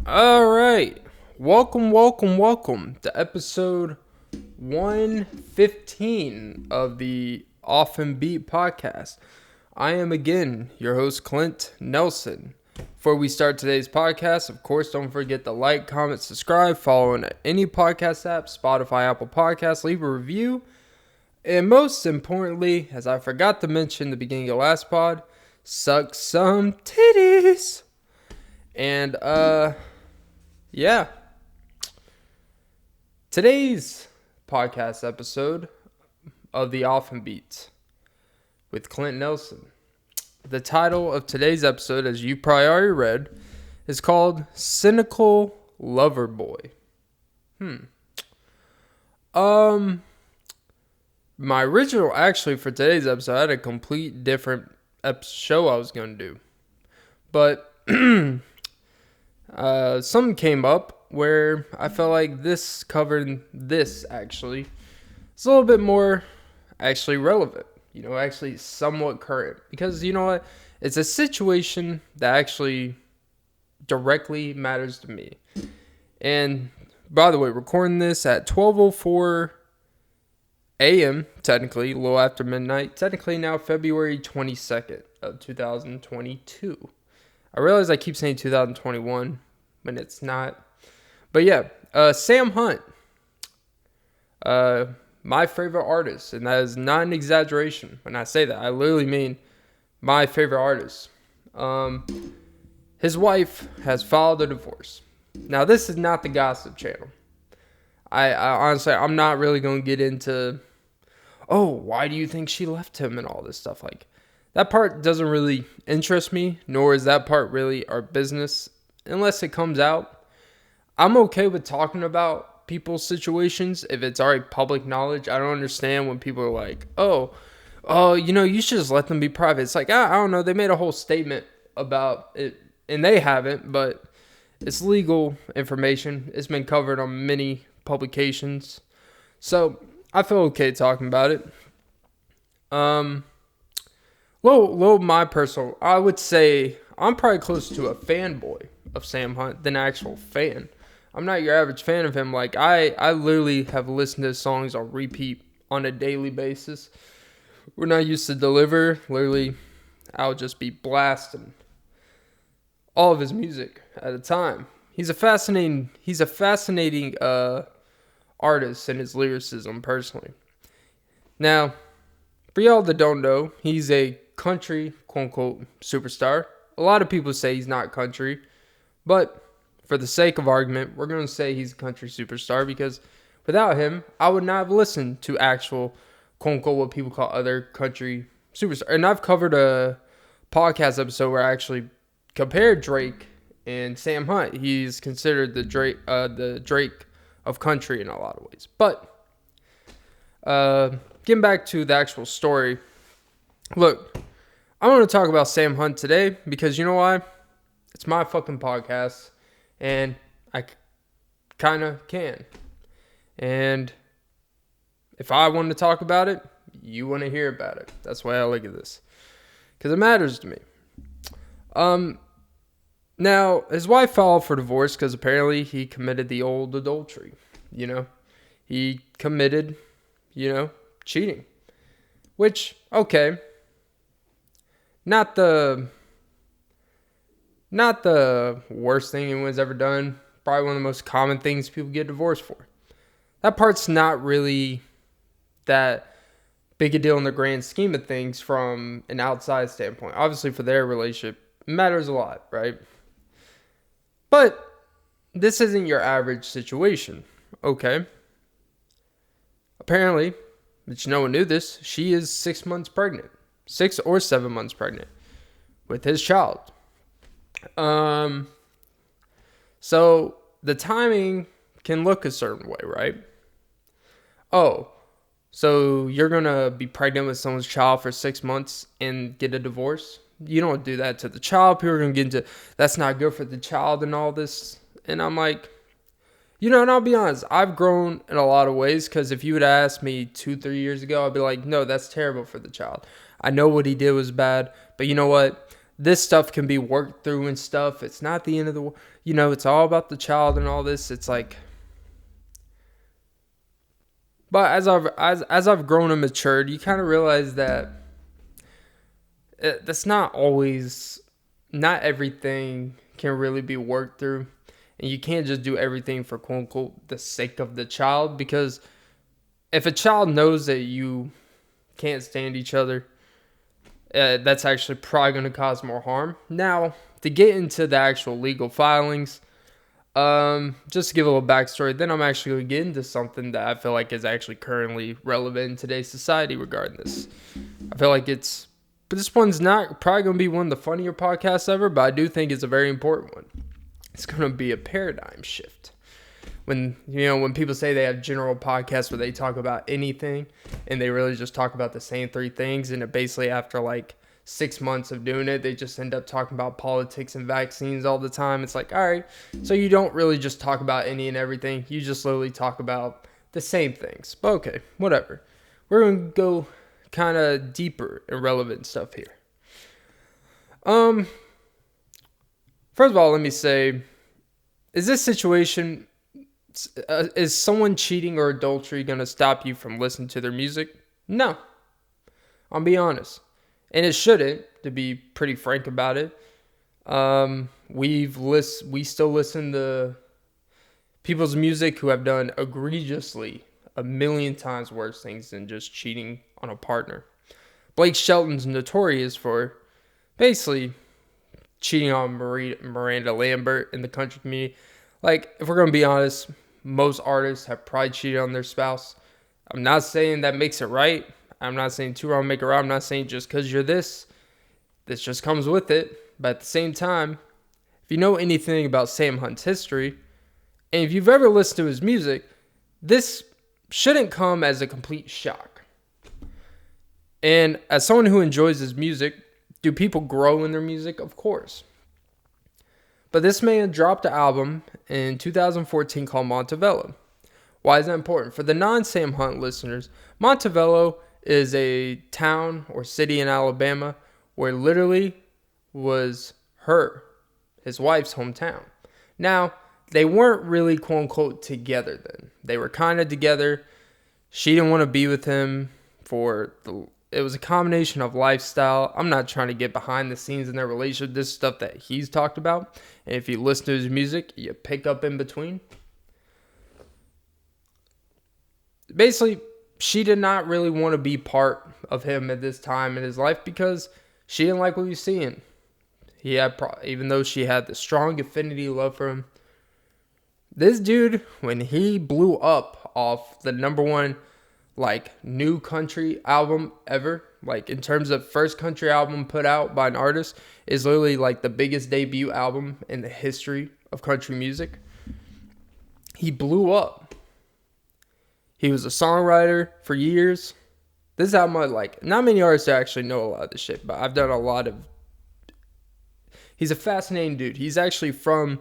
All right. Welcome to episode 115 of the Off and Beat podcast. I am again your host, Clint Nelson. Before we start today's podcast, of course, don't forget to like, comment, subscribe, follow on any podcast app, Spotify, Apple Podcasts, leave a review. And most importantly, as I forgot to mention at the beginning of last pod, suck some titties. And, yeah. Today's podcast episode of the Off and Beat with Clint Nelson. The title of today's episode, as you probably already read, is called Cynical Lover Boy. My original, actually, for today's episode, I had a complete different show I was going to do. But something came up where I felt like this covered this, actually. It's a little bit more actually relevant. Actually somewhat current. Because, you know what? It's a situation that actually directly matters to me. And, by the way, recording this at 12:04 a.m., technically, a little after midnight. Technically now February 22nd of 2022. I realize I keep saying 2021 when it's not. But yeah, Sam Hunt. My favorite artist, and that is not an exaggeration when I say that. I literally mean my favorite artist. His wife has filed a divorce. Now, this is not the gossip channel. I honestly, I'm not really going to get into, why do you think she left him and all this stuff. Like, that part doesn't really interest me, nor is that part really our business, unless it comes out. I'm okay with talking about people's situations if it's already public knowledge. I don't understand when people are like, you should just let them be private. It's like, I don't know, they made a whole statement about it, and they haven't, but it's legal information. It's been covered on many publications, so I feel okay talking about it. Low my personal, I would say I'm probably closer to a fanboy of Sam Hunt than an actual fan. I'm not your average fan of him. Like, I literally have listened to his songs on repeat on a daily basis. When I used to deliver, literally, I would just be blasting all of his music at a time. He's a fascinating artist in his lyricism, personally. Now, for y'all that don't know, he's a country, quote-unquote, superstar. A lot of people say he's not country, but for the sake of argument, we're going to say he's a country superstar, because without him, I would not have listened to actual, quote-unquote, what people call other country superstars. And I've covered a podcast episode where I actually compared Drake and Sam Hunt. He's considered the Drake of country in a lot of ways. But getting back to the actual story, look, I want to talk about Sam Hunt today because you know why? It's my fucking podcast, and I kind of can. And if I want to talk about it, you want to hear about it. That's why I look at this, because it matters to me. Now, his wife filed for divorce because apparently he committed the old adultery. He committed, cheating. Which, okay, not the worst thing anyone's ever done. Probably one of the most common things people get divorced for. That part's not really that big a deal in the grand scheme of things from an outside standpoint. Obviously, for their relationship, it matters a lot, right? But this isn't your average situation, okay? Apparently, but no one knew this, she is 6 months pregnant. 6 or 7 months pregnant with his child. So the timing can look a certain way, right? So you're going to be pregnant with someone's child for 6 months and get a divorce? You don't do that to the child. People are going to get into, that's not good for the child and all this. And I'm like, and I'll be honest, I've grown in a lot of ways, because if you would ask me 2-3 years ago, I'd be like, no, that's terrible for the child. I know what he did was bad, but you know what? this stuff can be worked through and stuff. It's not the end of the world. It's all about the child and all this. It's like, but as I've grown and matured, you kind of realize that that's not everything can really be worked through. And you can't just do everything for quote unquote the sake of the child, because if a child knows that you can't stand each other, that's actually probably going to cause more harm. Now, to get into the actual legal filings, just to give a little backstory, then I'm actually going to get into something that I feel like is actually currently relevant in today's society regarding this. I feel like but this one's not probably going to be one of the funnier podcasts ever, but I do think it's a very important one. It's going to be a paradigm shift. When people say they have general podcasts where they talk about anything and they really just talk about the same three things, and it basically after like 6 months of doing it, they just end up talking about politics and vaccines all the time. It's like, all right, so you don't really just talk about any and everything. You just literally talk about the same things. But okay, whatever. We're going to go kind of deeper and relevant stuff here. First of all, let me say, is this situation, is someone cheating or adultery going to stop you from listening to their music? No. I'll be honest. And it shouldn't, to be pretty frank about it. We still listen to people's music who have done egregiously a million times worse things than just cheating on a partner. Blake Shelton's notorious for basically cheating on Miranda Lambert in the country community. Like, if we're going to be honest, most artists have probably cheated on their spouse. I'm not saying that makes it right. I'm not saying two wrong make it right. I'm not saying just because you're this just comes with it. But at the same time, if you know anything about Sam Hunt's history, and if you've ever listened to his music, this shouldn't come as a complete shock. And as someone who enjoys his music, do people grow in their music? Of course. But this man dropped an album in 2014 called Montevello. Why is that important? For the non-Sam Hunt listeners, Montevello is a town or city in Alabama where literally was his wife's hometown. Now, they weren't really quote unquote together then. They were kind of together. She didn't want to be with him it was a combination of lifestyle. I'm not trying to get behind the scenes in their relationship. This is stuff that he's talked about. And if you listen to his music, you pick up in between. Basically, she did not really want to be part of him at this time in his life because she didn't like what he was seeing. Even though she had the strong affinity love for him. This dude, when he blew up off the number one new country album ever, in terms of first country album put out by an artist, is literally the biggest debut album in the history of country music. He blew up. He was a songwriter for years. This album, not many artists actually know a lot of this shit, but I've done a lot of. He's a fascinating dude. He's actually from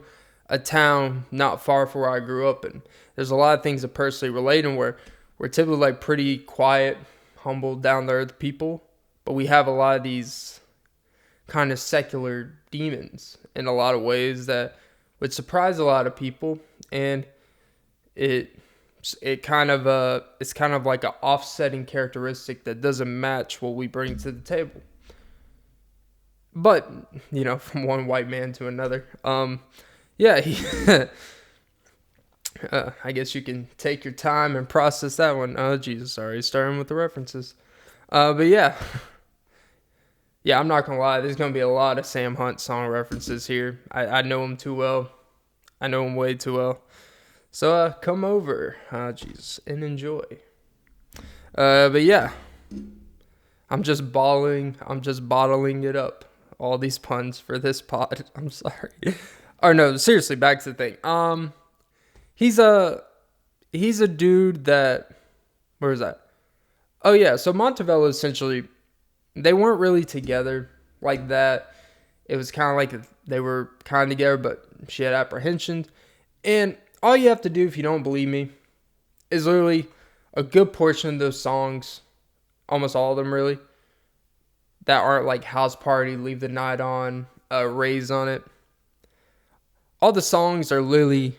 a town not far from where I grew up, and there's a lot of things that personally relate, and we're typically pretty quiet, humble, down to earth people, but we have a lot of these kind of secular demons in a lot of ways that would surprise a lot of people, and it's kind of like an offsetting characteristic that doesn't match what we bring to the table. But from one white man to another, I guess you can take your time and process that one. Oh, Jesus, sorry. Starting with the references. But yeah, I'm not going to lie. There's going to be a lot of Sam Hunt song references here. I know him too well. I know him way too well. So come over, Jesus, and enjoy. But yeah, I'm just bottling it up. All these puns for this pod. I'm sorry. Or no, seriously, back to the thing. He's a dude that, where is that? Oh yeah, so Montevello essentially, they weren't really together like that. It was kind of like they were kind of together, but she had apprehensions. And all you have to do, if you don't believe me, is literally a good portion of those songs, almost all of them really, that aren't like House Party, Leave the Night On, Raise on it. All the songs are literally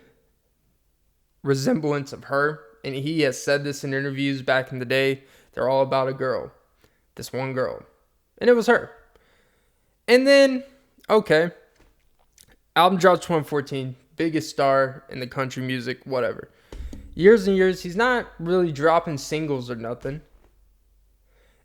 resemblance of her. And he has said this in interviews back in the day. They're all about a girl. This one girl. And it was her. And then, okay. Album dropped 2014. Biggest star in the country music, whatever. Years and years, he's not really dropping singles or nothing.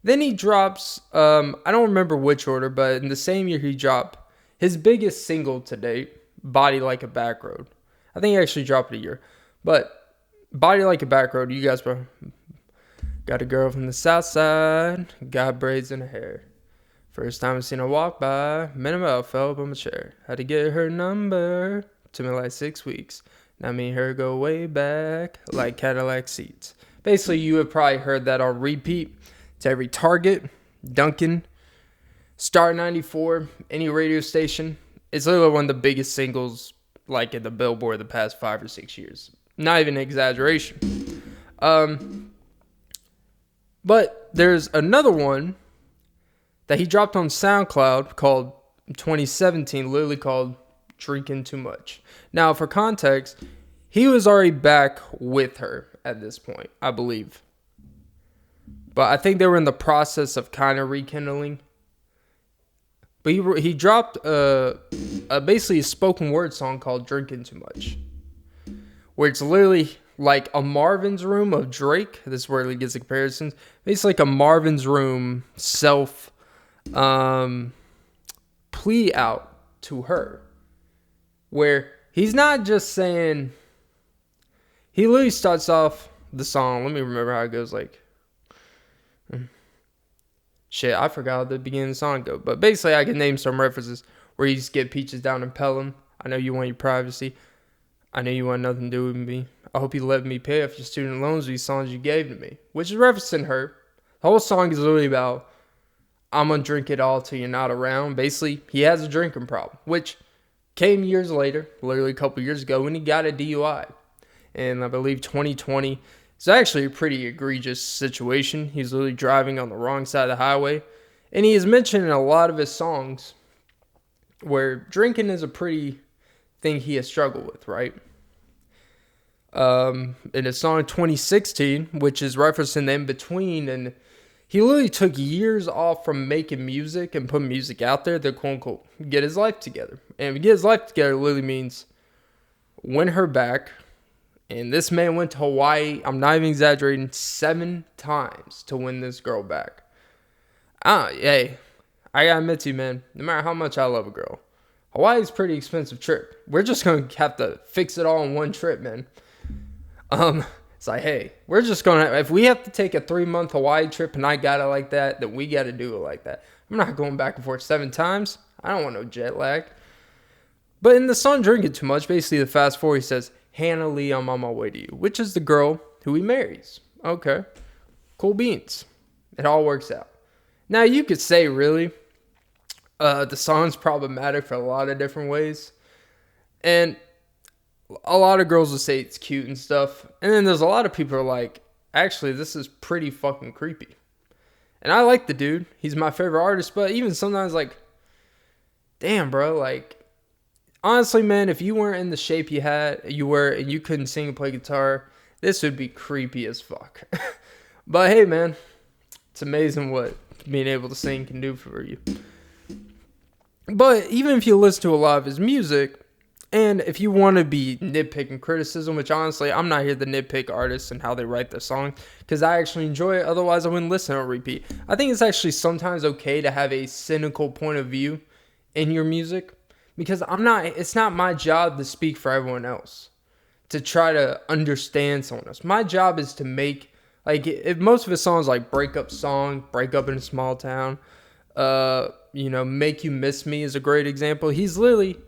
Then he drops, I don't remember which order, but in the same year he dropped his biggest single to date, Body Like a Back Road. I think he actually dropped it a year. But Body Like a Back Road, you guys were, got a girl from the south side, got braids in her hair. First time I seen her walk by, met him out, fell up on my chair. Had to get her number, took me like 6 weeks. Now me and her go way back, like Cadillac seats. Basically, you have probably heard that on repeat to every Target, Dunkin', Star 94, any radio station. It's literally one of the biggest singles like in the Billboard the past 5 or 6 years. Not even an exaggeration. But there's another one that he dropped on SoundCloud called 2017, literally called Drinkin' Too Much. Now, for context, he was already back with her at this point, I believe. But I think they were in the process of kind of rekindling. But he dropped basically a spoken word song called Drinkin' Too Much. Where it's literally like a Marvin's Room of Drake. This is where he gets the comparisons. It's like a Marvin's Room self plea out to her. Where he's not just saying... He literally starts off the song. Let me remember how it goes like... Shit, I forgot how the beginning of the song go. But basically, I can name some references where you just get Peaches down and Pelham. I know you want your privacy. I know you want nothing to do with me. I hope you let me pay off your student loans with these songs you gave to me. Which is referencing her. The whole song is literally about, I'm going to drink it all till you're not around. Basically, he has a drinking problem. Which came years later, literally a couple years ago, when he got a DUI. And I believe 2020... It's actually a pretty egregious situation. He's literally driving on the wrong side of the highway. And he has mentioned in a lot of his songs where drinking is a pretty thing he has struggled with, right? In his song 2016, which is referencing the in-between, and he literally took years off from making music and putting music out there to quote-unquote get his life together. And to get his life together literally means win her back. And this man went to Hawaii, I'm not even exaggerating, 7 times to win this girl back. Hey, I gotta admit to you, man, no matter how much I love a girl, Hawaii's a pretty expensive trip. We're just gonna have to fix it all in one trip, man. It's like, hey, we're just gonna, if we have to take a 3-month Hawaii trip and I got it like that, then we gotta do it like that. I'm not going back and forth 7 times. I don't want no jet lag. But in the song Drinkin' Too Much, basically the fast forward, he says, Hannah Lee, I'm on my way to you, which is the girl who he marries. Okay, cool beans. It all works out. Now, you could say, really, the song's problematic for a lot of different ways. And a lot of girls will say it's cute and stuff. And then there's a lot of people who are like, actually, this is pretty fucking creepy. And I like the dude. He's my favorite artist. But even sometimes, like, damn, bro, like, honestly, man, if you weren't in the shape you were, and you couldn't sing and play guitar, this would be creepy as fuck. But hey, man, it's amazing what being able to sing can do for you. But even if you listen to a lot of his music, and if you want to be nitpicking criticism, which honestly, I'm not here to nitpick artists and how they write their song, because I actually enjoy it, otherwise I wouldn't listen on repeat. I think it's actually sometimes okay to have a cynical point of view in your music. Because it's not my job to speak for everyone else, to try to understand someone else. My job is to make, like, if most of his songs like breakup song, break up in a small town, Make You Miss Me is a great example. He's literally,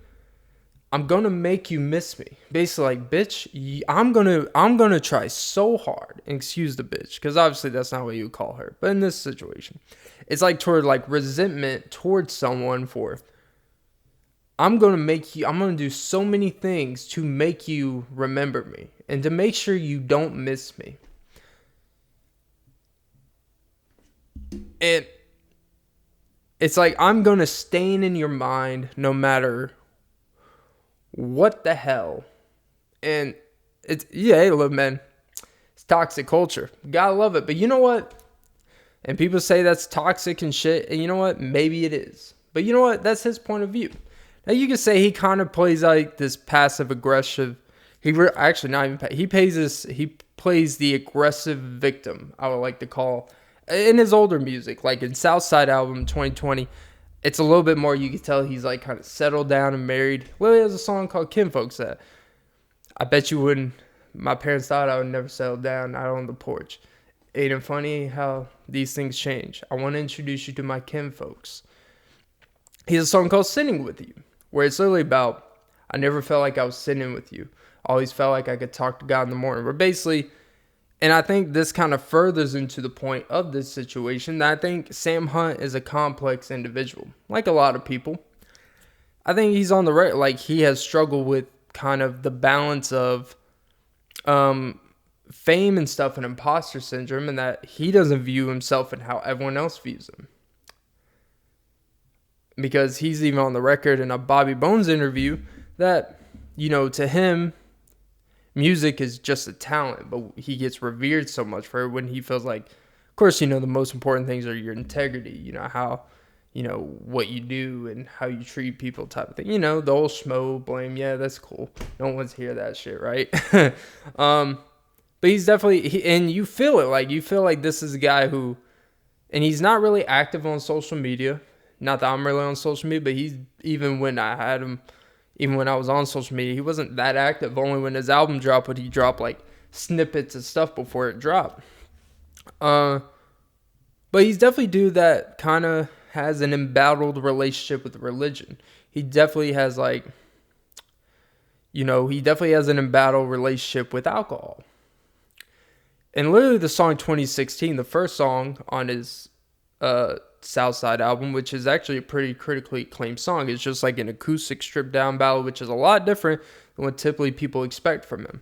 I'm gonna make you miss me. Basically, like, bitch, I'm gonna try so hard. And excuse the bitch, because obviously that's not what you would call her. But in this situation, it's like toward like resentment towards someone for, I'm going to do so many things to make you remember me and to make sure you don't miss me. And It's like, I'm going to stain in your mind no matter what the hell. And it's, yeah, hey, look, man, it's toxic culture. Gotta love it. But you know what? And people say that's toxic and shit. And you know what? Maybe it is. But you know what? That's his point of view. Now, you could say he kind of plays like this passive aggressive. Actually, not even. He plays the aggressive victim, I would like to call, in his older music. Like in Southside album 2020, it's a little bit more. You can tell he's like kind of settled down and married. Well, he has a song called Kinfolks that I bet you wouldn't. My parents thought I would never settle down out on the porch. Ain't it funny how these things change? I want to introduce you to my kinfolks. He has a song called Sitting With You, where it's literally about, I never felt like I was sitting with you. I always felt like I could talk to God in the morning. Where basically, and I think this kind of furthers into the point of this situation, that I think Sam Hunt is a complex individual, like a lot of people. I think he's on the right, like he has struggled with kind of the balance of fame and stuff and imposter syndrome, and that he doesn't view himself and how everyone else views him. Because he's even on the record in a Bobby Bones interview that, you know, to him, music is just a talent, but he gets revered so much for it when he feels like, of course, you know, the most important things are your integrity, you know, how, you know, what you do and how you treat people type of thing. You know, the whole schmo blame, yeah, that's cool. No one's hear that shit, right? But he's definitely, and you feel it, like, you feel like this is a guy who, and he's not really active on social media. Not that I'm really on social media, but he's, even when I had him, even when I was on social media, he wasn't that active. Only when his album dropped would he drop like snippets of stuff before it dropped. But he's definitely a dude that kind of has an embattled relationship with religion. He definitely has like, you know, he definitely has an embattled relationship with alcohol. And literally the song 2016, the first song on his Southside album, which is actually a pretty critically acclaimed song, is just like an acoustic stripped down ballad, which is a lot different than what typically people expect from him.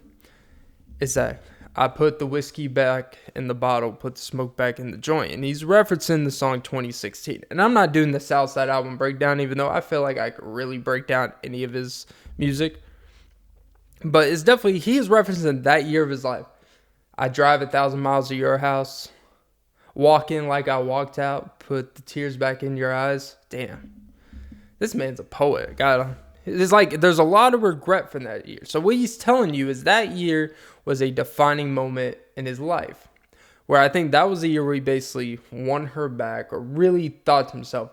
It's that, I put the whiskey back in the bottle, put the smoke back in the joint. And he's referencing the song 2016. And I'm not doing the Southside album breakdown, even though I feel like I could really break down any of his music. But it's definitely, he is referencing that year of his life. I drive 1,000 miles to your house, walk in like I walked out, put the tears back in your eyes. Damn. This man's a poet. It's like there's a lot of regret from that year. So what he's telling you is that year was a defining moment in his life. Where I think that was the year where he basically won her back, or really thought to himself,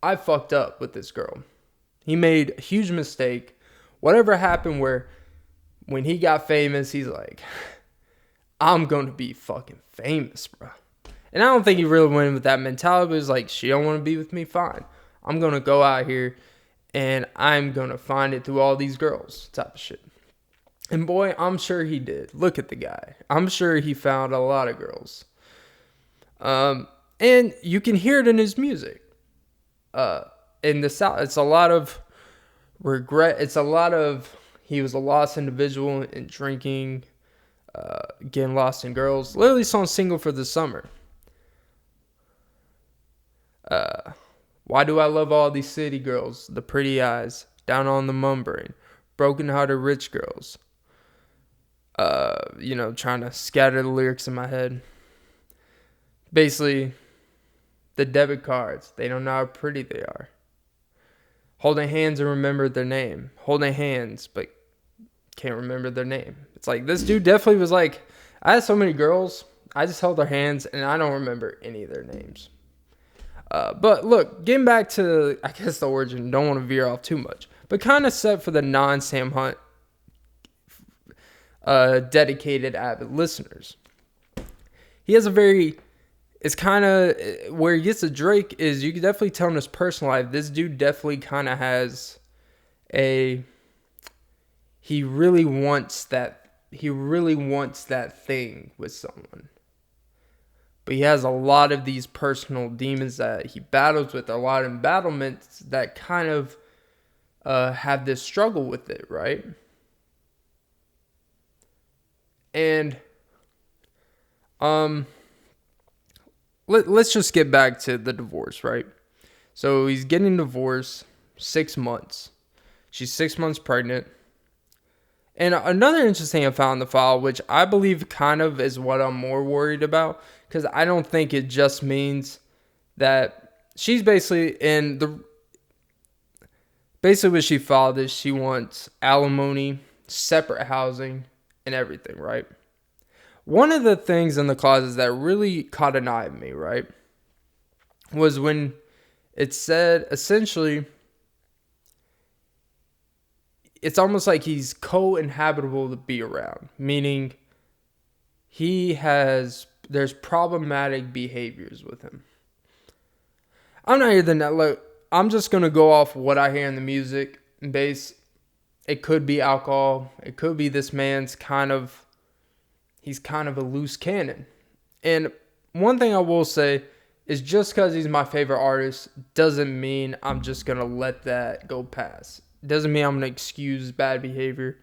I fucked up with this girl. He made a huge mistake. Whatever happened, where when he got famous, he's like, I'm going to be fucking famous, bro. And I don't think he really went in with that mentality. But it was like, she don't want to be with me? Fine. I'm going to go out here and I'm going to find it through all these girls type of shit. And boy, I'm sure he did. Look at the guy. I'm sure he found a lot of girls. And you can hear it in his music. In the South, it's a lot of regret. It's a lot of, he was a lost individual in drinking, getting lost in girls. Literally song Single for the Summer. Why do I love all these city girls? The pretty eyes, down on the membrane, broken hearted rich girls. You know, trying to scatter the lyrics in my head. Basically, the debit cards, they don't know how pretty they are. Holding hands and remember their name. Holding hands, but can't remember their name. It's like, this dude definitely was like, I had so many girls, I just held their hands and I don't remember any of their names. But look, getting back to, I guess, the origin, don't want to veer off too much, but kind of set for the non-Sam Hunt dedicated avid listeners. He has a very, it's kind of, where he gets to Drake is, you can definitely tell in his personal life, this dude definitely kind of has he really wants that thing with someone. But he has a lot of these personal demons that he battles with, a lot of embattlements that kind of have this struggle with it, right? And let's just get back to the divorce, right? So he's getting divorced 6 months. She's 6 months pregnant. And another interesting thing I found in the file, which I believe kind of is what I'm more worried about, because I don't think it just means that she's basically basically what she filed is she wants alimony, separate housing, and everything, right? One of the things in the clauses that really caught an eye of me, right, was when it said essentially it's almost like he's co-inhabitable to be around, meaning there's problematic behaviors with him. I'm not here to look. I'm just gonna go off what I hear in the music and base. It could be alcohol. It could be this man's he's kind of a loose cannon. And one thing I will say is just because he's my favorite artist doesn't mean I'm just gonna let that go past. Doesn't mean I'm gonna excuse bad behavior.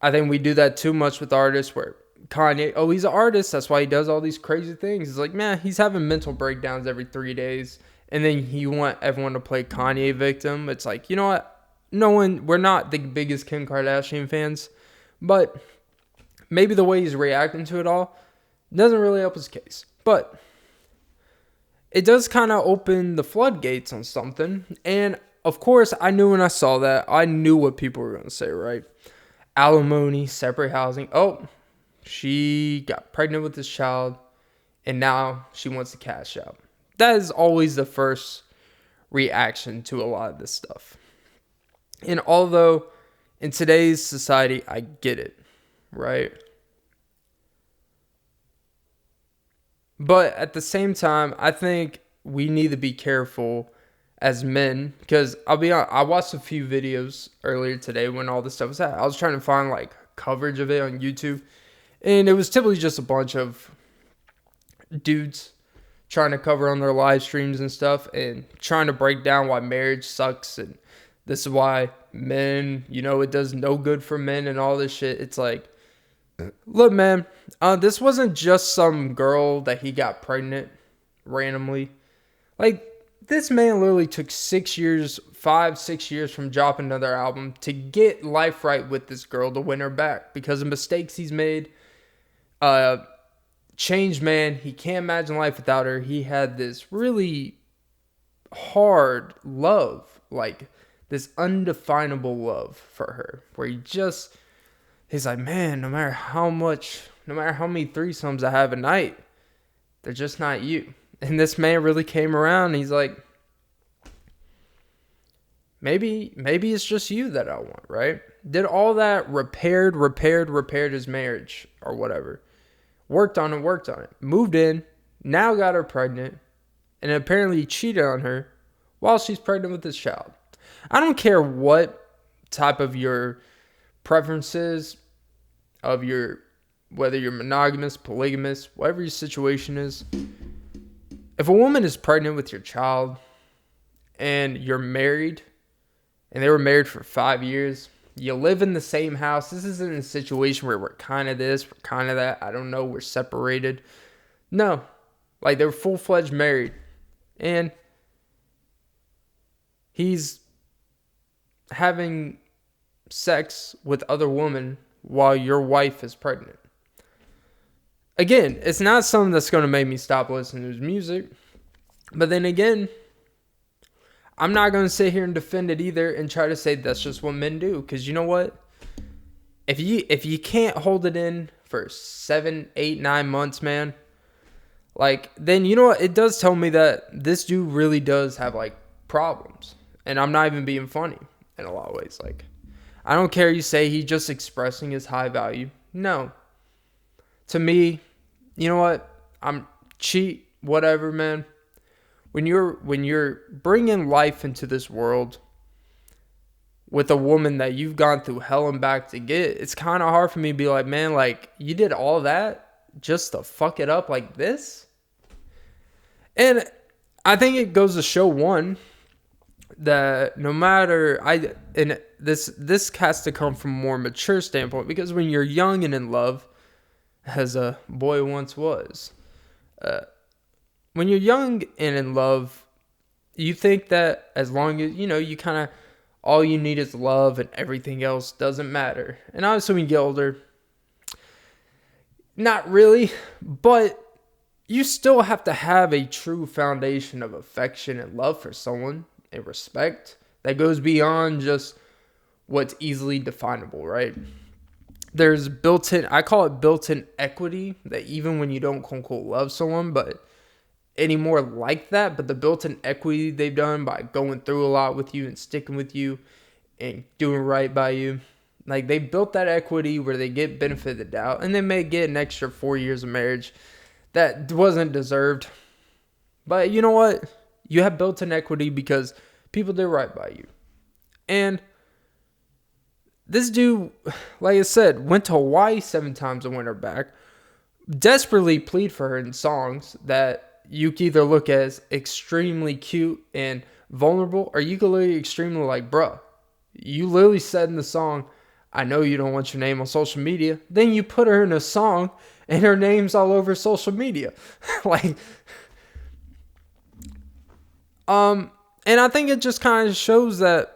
I think we do that too much with artists where Kanye, oh, he's an artist, that's why he does all these crazy things. It's like, man, he's having mental breakdowns every 3 days, and then you want everyone to play Kanye victim. It's like, you know what? We're not the biggest Kim Kardashian fans, but maybe the way he's reacting to it all doesn't really help his case. But it does kind of open the floodgates on something, and of course, I knew when I saw that, I knew what people were going to say, right? Alimony, separate housing. Oh, she got pregnant with this child, and now she wants to cash out. That is always the first reaction to a lot of this stuff. And although in today's society, I get it, right? But at the same time, I think we need to be careful as men, because I'll be honest, I watched a few videos earlier today when all this stuff was happening. I was trying to find like coverage of it on YouTube, and it was typically just a bunch of dudes trying to cover on their live streams and stuff and trying to break down why marriage sucks and this is why men, it does no good for men and all this shit. It's like, look, man, this wasn't just some girl that he got pregnant randomly. Like, this man literally took 6 years, 5-6 years from dropping another album to get life right with this girl to win her back because of mistakes he's made. Changed man. He can't imagine life without her. He had this really hard love, like this undefinable love for her, where he's like, man, no matter how many threesomes I have a night, they're just not you. And this man really came around and he's like, maybe it's just you that I want, right? Did all that, repaired his marriage or whatever. Worked on it. Moved in, now got her pregnant, and apparently cheated on her while she's pregnant with this child. I don't care what type of your preferences of whether you're monogamous, polygamous, whatever your situation is. If a woman is pregnant with your child and you're married and they were married for 5 years, you live in the same house. This isn't a situation where we're kind of this, we're kind of that. I don't know. We're separated. No. Like, they're full-fledged married. And he's having sex with other women while your wife is pregnant. Again, it's not something that's going to make me stop listening to his music. But then again, I'm not going to sit here and defend it either and try to say that's just what men do. Because you know what? If you can't hold it in for 7, 8, 9 months, man, like, then you know what? It does tell me that this dude really does have, like, problems. And I'm not even being funny in a lot of ways. Like, I don't care you say he's just expressing his high value. No. To me, you know what? I'm cheat, whatever, man. When you're bringing life into this world with a woman that you've gone through hell and back to get, it's kind of hard for me to be like, man, like, you did all that just to fuck it up like this? And I think it goes to show, one, that no matter, and this has to come from a more mature standpoint, because when you're young and in love, as a boy once was, when you're young and in love, You think that as long as, you kind of, all you need is love and everything else doesn't matter. And obviously when you get older, not really, but you still have to have a true foundation of affection and love for someone and respect that goes beyond just what's easily definable, right? There's built-in, I call it built-in equity, that even when you don't quote unquote love someone, but anymore like that, but the built-in equity they've done by going through a lot with you and sticking with you and doing right by you. Like, they built that equity where they get benefit of the doubt, and they may get an extra 4 years of marriage that wasn't deserved. But you know what? You have built-in equity because people did right by you. And this dude, like I said, went to Hawaii 7 times and went her back. Desperately plead for her in songs that you can either look as extremely cute and vulnerable, or you could look extremely like, bruh, you literally said in the song, I know you don't want your name on social media. Then you put her in a song and her name's all over social media. And I think it just kind of shows that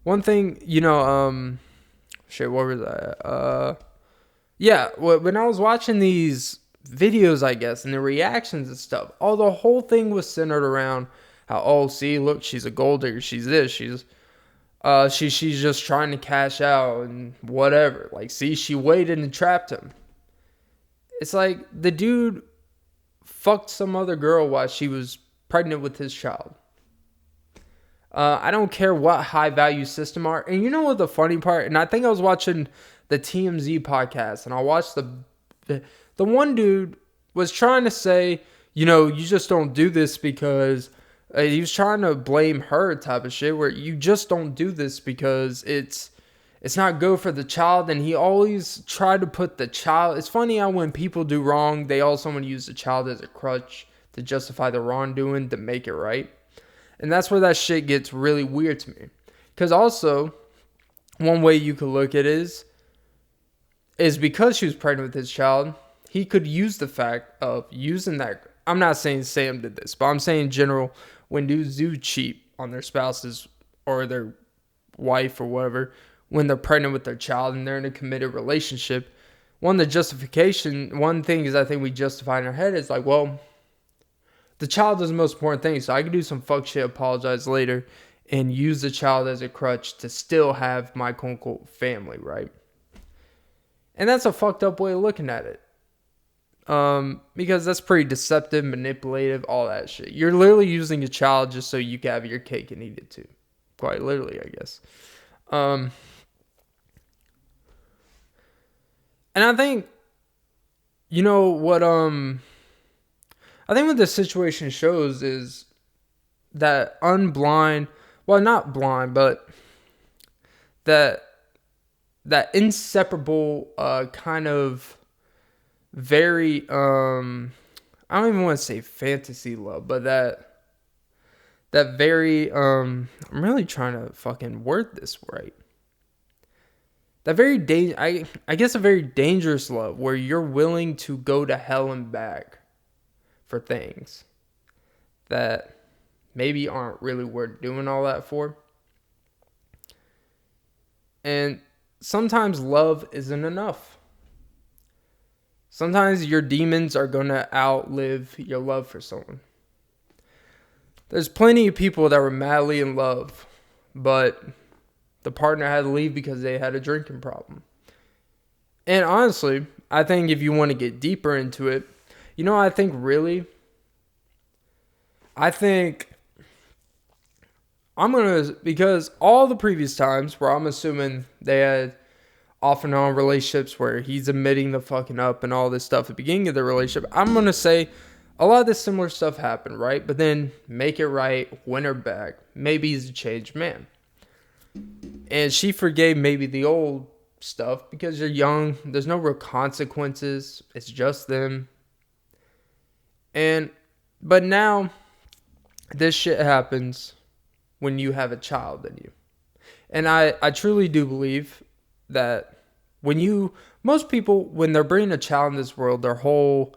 one thing, what was that? When I was watching these videos, I guess, and the reactions and stuff, the whole thing was centered around how, see, look, she's a gold digger, she's this, she's just trying to cash out and whatever. Like, see, she waited and trapped him. It's like the dude fucked some other girl while she was pregnant with his child. I don't care what high value system are. And you know what the funny part? And I think I was watching the TMZ podcast, and I watched the one dude was trying to say, you just don't do this because he was trying to blame her type of shit, where you just don't do this because it's not good for the child. And he always tried to put the child. It's funny how when people do wrong, they also want to use the child as a crutch to justify the wrongdoing to make it right. And that's where that shit gets really weird to me. Because also, one way you could look at it is because she was pregnant with his child, he could use the fact of using that. I'm not saying Sam did this, but I'm saying in general, when dudes do cheat on their spouses or their wife or whatever, when they're pregnant with their child and they're in a committed relationship, one thing is I think we justify in our head is like, well, the child is the most important thing. So I can do some fuck shit, apologize later, and use the child as a crutch to still have my quote unquote family, right? And that's a fucked up way of looking at it. Because that's pretty deceptive, manipulative, all that shit. You're literally using a child just so you can have your cake and eat it too. Quite literally, I guess. And I think, I think what the situation shows is that not blind, but that inseparable kind of very, I don't even want to say fantasy love, but that very, I'm really trying to fucking word this right. That very, I guess a very dangerous love where you're willing to go to hell and back for things that maybe aren't really worth doing all that for. And sometimes love isn't enough. Sometimes your demons are going to outlive your love for someone. There's plenty of people that were madly in love, but the partner had to leave because they had a drinking problem. And honestly, I think if you want to get deeper into it, because all the previous times where I'm assuming they had off and on relationships where he's admitting the fucking up and all this stuff at the beginning of the relationship, I'm going to say a lot of this similar stuff happened, right? But then make it right, win her back. Maybe he's a changed man. And she forgave maybe the old stuff because you're young. There's no real consequences. It's just them. But now this shit happens when you have a child in you. And I truly do believe that most people, when they're bringing a child in this world, their whole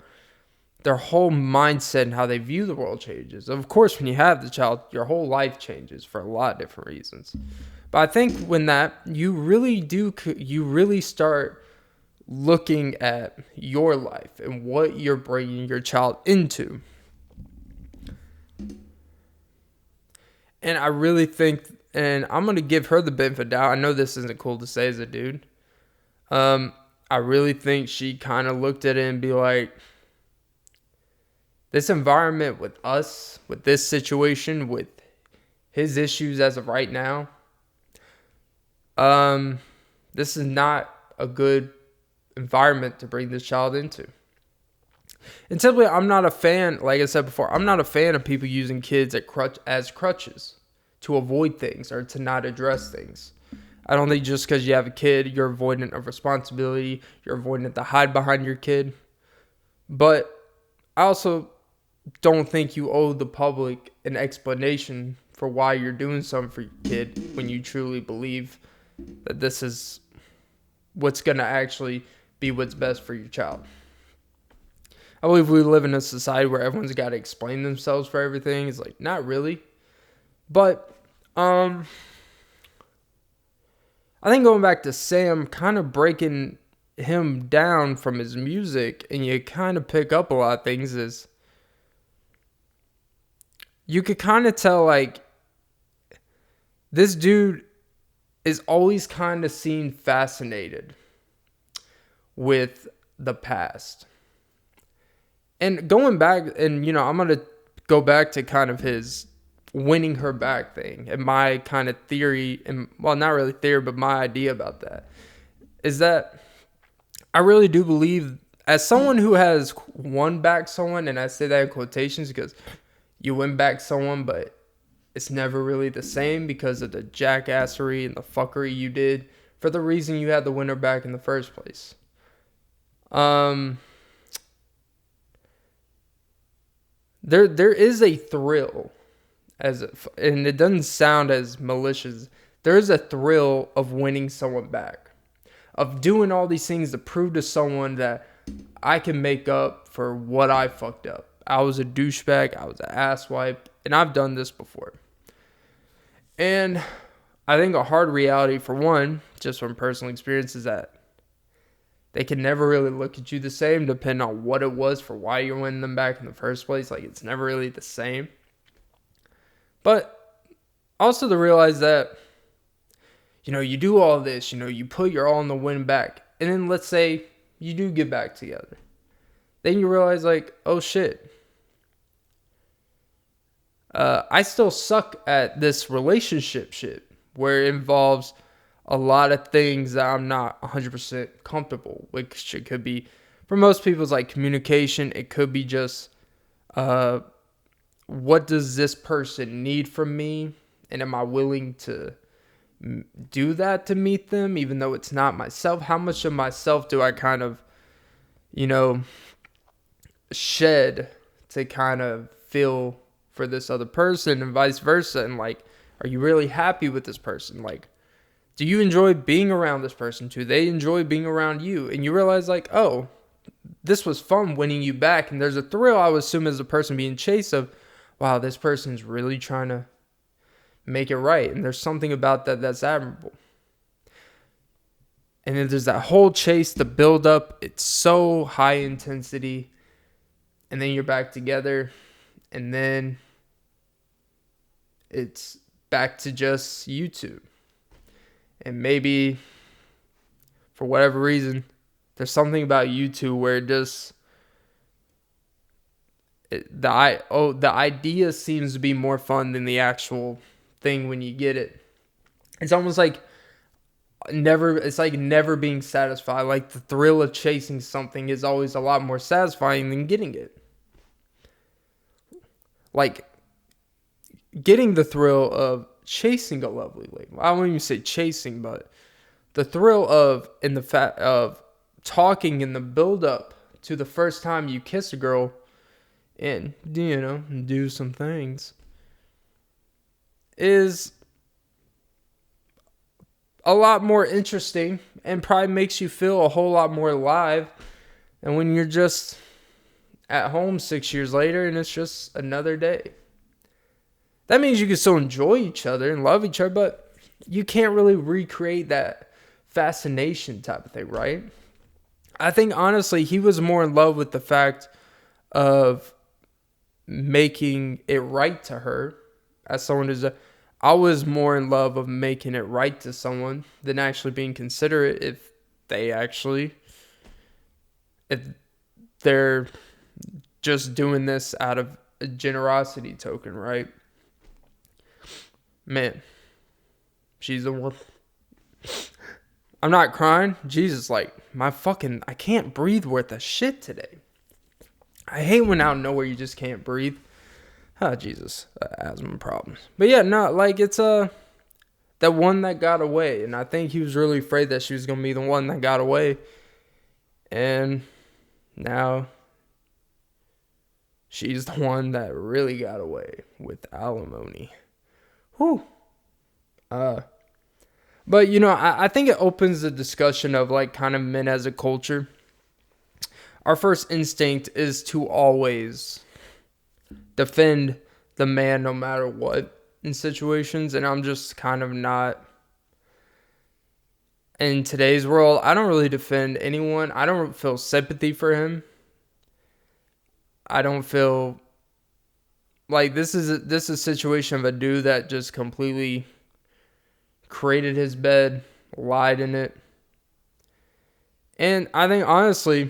their whole mindset and how they view the world changes. Of course, when you have the child, your whole life changes for a lot of different reasons. But I think when that, you really start looking at your life and what you're bringing your child into. And I really think, and I'm going to give her the benefit of the doubt. I know this isn't cool to say as a dude. I really think she kind of looked at it and be like, this environment with us, with this situation, with his issues as of right now, this is not a good environment to bring this child into. And simply, I'm not a fan, like I said before, I'm not a fan of people using kids as crutches to avoid things or to not address things. I don't think just because you have a kid, you're avoidant of responsibility, you're avoidant to hide behind your kid. But I also don't think you owe the public an explanation for why you're doing something for your kid when you truly believe that this is what's going to actually be what's best for your child. I believe we live in a society where everyone's got to explain themselves for everything. It's like, not really. But, I think going back to Sam, kind of breaking him down from his music, and you kind of pick up a lot of things, is you could kind of tell, like, this dude is always kind of seen fascinated with the past. And going back, and, I'm going to go back to kind of his winning her back thing, and my kind of theory, and well, not really theory, but my idea about that is that I really do believe, as someone who has won back someone, and I say that in quotations because you win back someone, but it's never really the same because of the jackassery and the fuckery you did for the reason you had the winner back in the first place. There is a thrill, and it doesn't sound as malicious. There is a thrill of winning someone back, of doing all these things to prove to someone that I can make up for what I fucked up. I was a douchebag, I was an asswipe, and I've done this before. And I think a hard reality, for one, just from personal experience, is that they can never really look at you the same depending on what it was for why you're winning them back in the first place. Like, it's never really the same. But also to realize that, you do all this, you put your all in the win back. And then let's say you do get back together. Then you realize, like, oh shit. I still suck at this relationship shit where it involves a lot of things that I'm not 100% comfortable with. Which it could be, for most people, it's like communication. It could be just, what does this person need from me? And am I willing to do that to meet them, even though it's not myself? How much of myself do I kind of, shed to kind of feel for this other person, and vice versa? And like, are you really happy with this person? Like, do you enjoy being around this person too? They enjoy being around you. And you realize, like, oh, this was fun winning you back. And there's a thrill, I would assume, as a person being chased of, wow, this person's really trying to make it right. And there's something about that that's admirable. And then there's that whole chase, the build up. It's so high intensity. And then you're back together. And then it's back to just you two. And maybe, for whatever reason, there's something about you two where it just, the idea seems to be more fun than the actual thing when you get it. It's almost like never being satisfied. Like, the thrill of chasing something is always a lot more satisfying than getting it. Like, getting the thrill of chasing a lovely lady. I won't even say chasing, but the thrill of, in the fact of talking in the build up to the first time you kiss a girl and, do some things, is a lot more interesting and probably makes you feel a whole lot more alive than when you're just at home 6 years later, and it's just another day. That means you can still enjoy each other and love each other, but you can't really recreate that fascination type of thing, right? I think, honestly, he was more in love with the fact of making it right to her as someone who's I was more in love of making it right to someone than actually being considerate if they're just doing this out of a generosity token, right? Man, she's the one. I'm not crying. Jesus, like, I can't breathe worth of shit today. I hate when out of nowhere you just can't breathe. Oh, Jesus, asthma problems. But yeah, no, like, it's that one that got away. And I think he was really afraid that she was going to be the one that got away. And now she's the one that really got away with alimony. Whew. But, I think it opens the discussion of, like, kind of men as a culture. Our first instinct is to always defend the man no matter what in situations. And I'm just kind of not. In today's world, I don't really defend anyone. I don't feel sympathy for him. I don't feel like this is a situation of a dude that just completely created his bed, lied in it. And I think, honestly,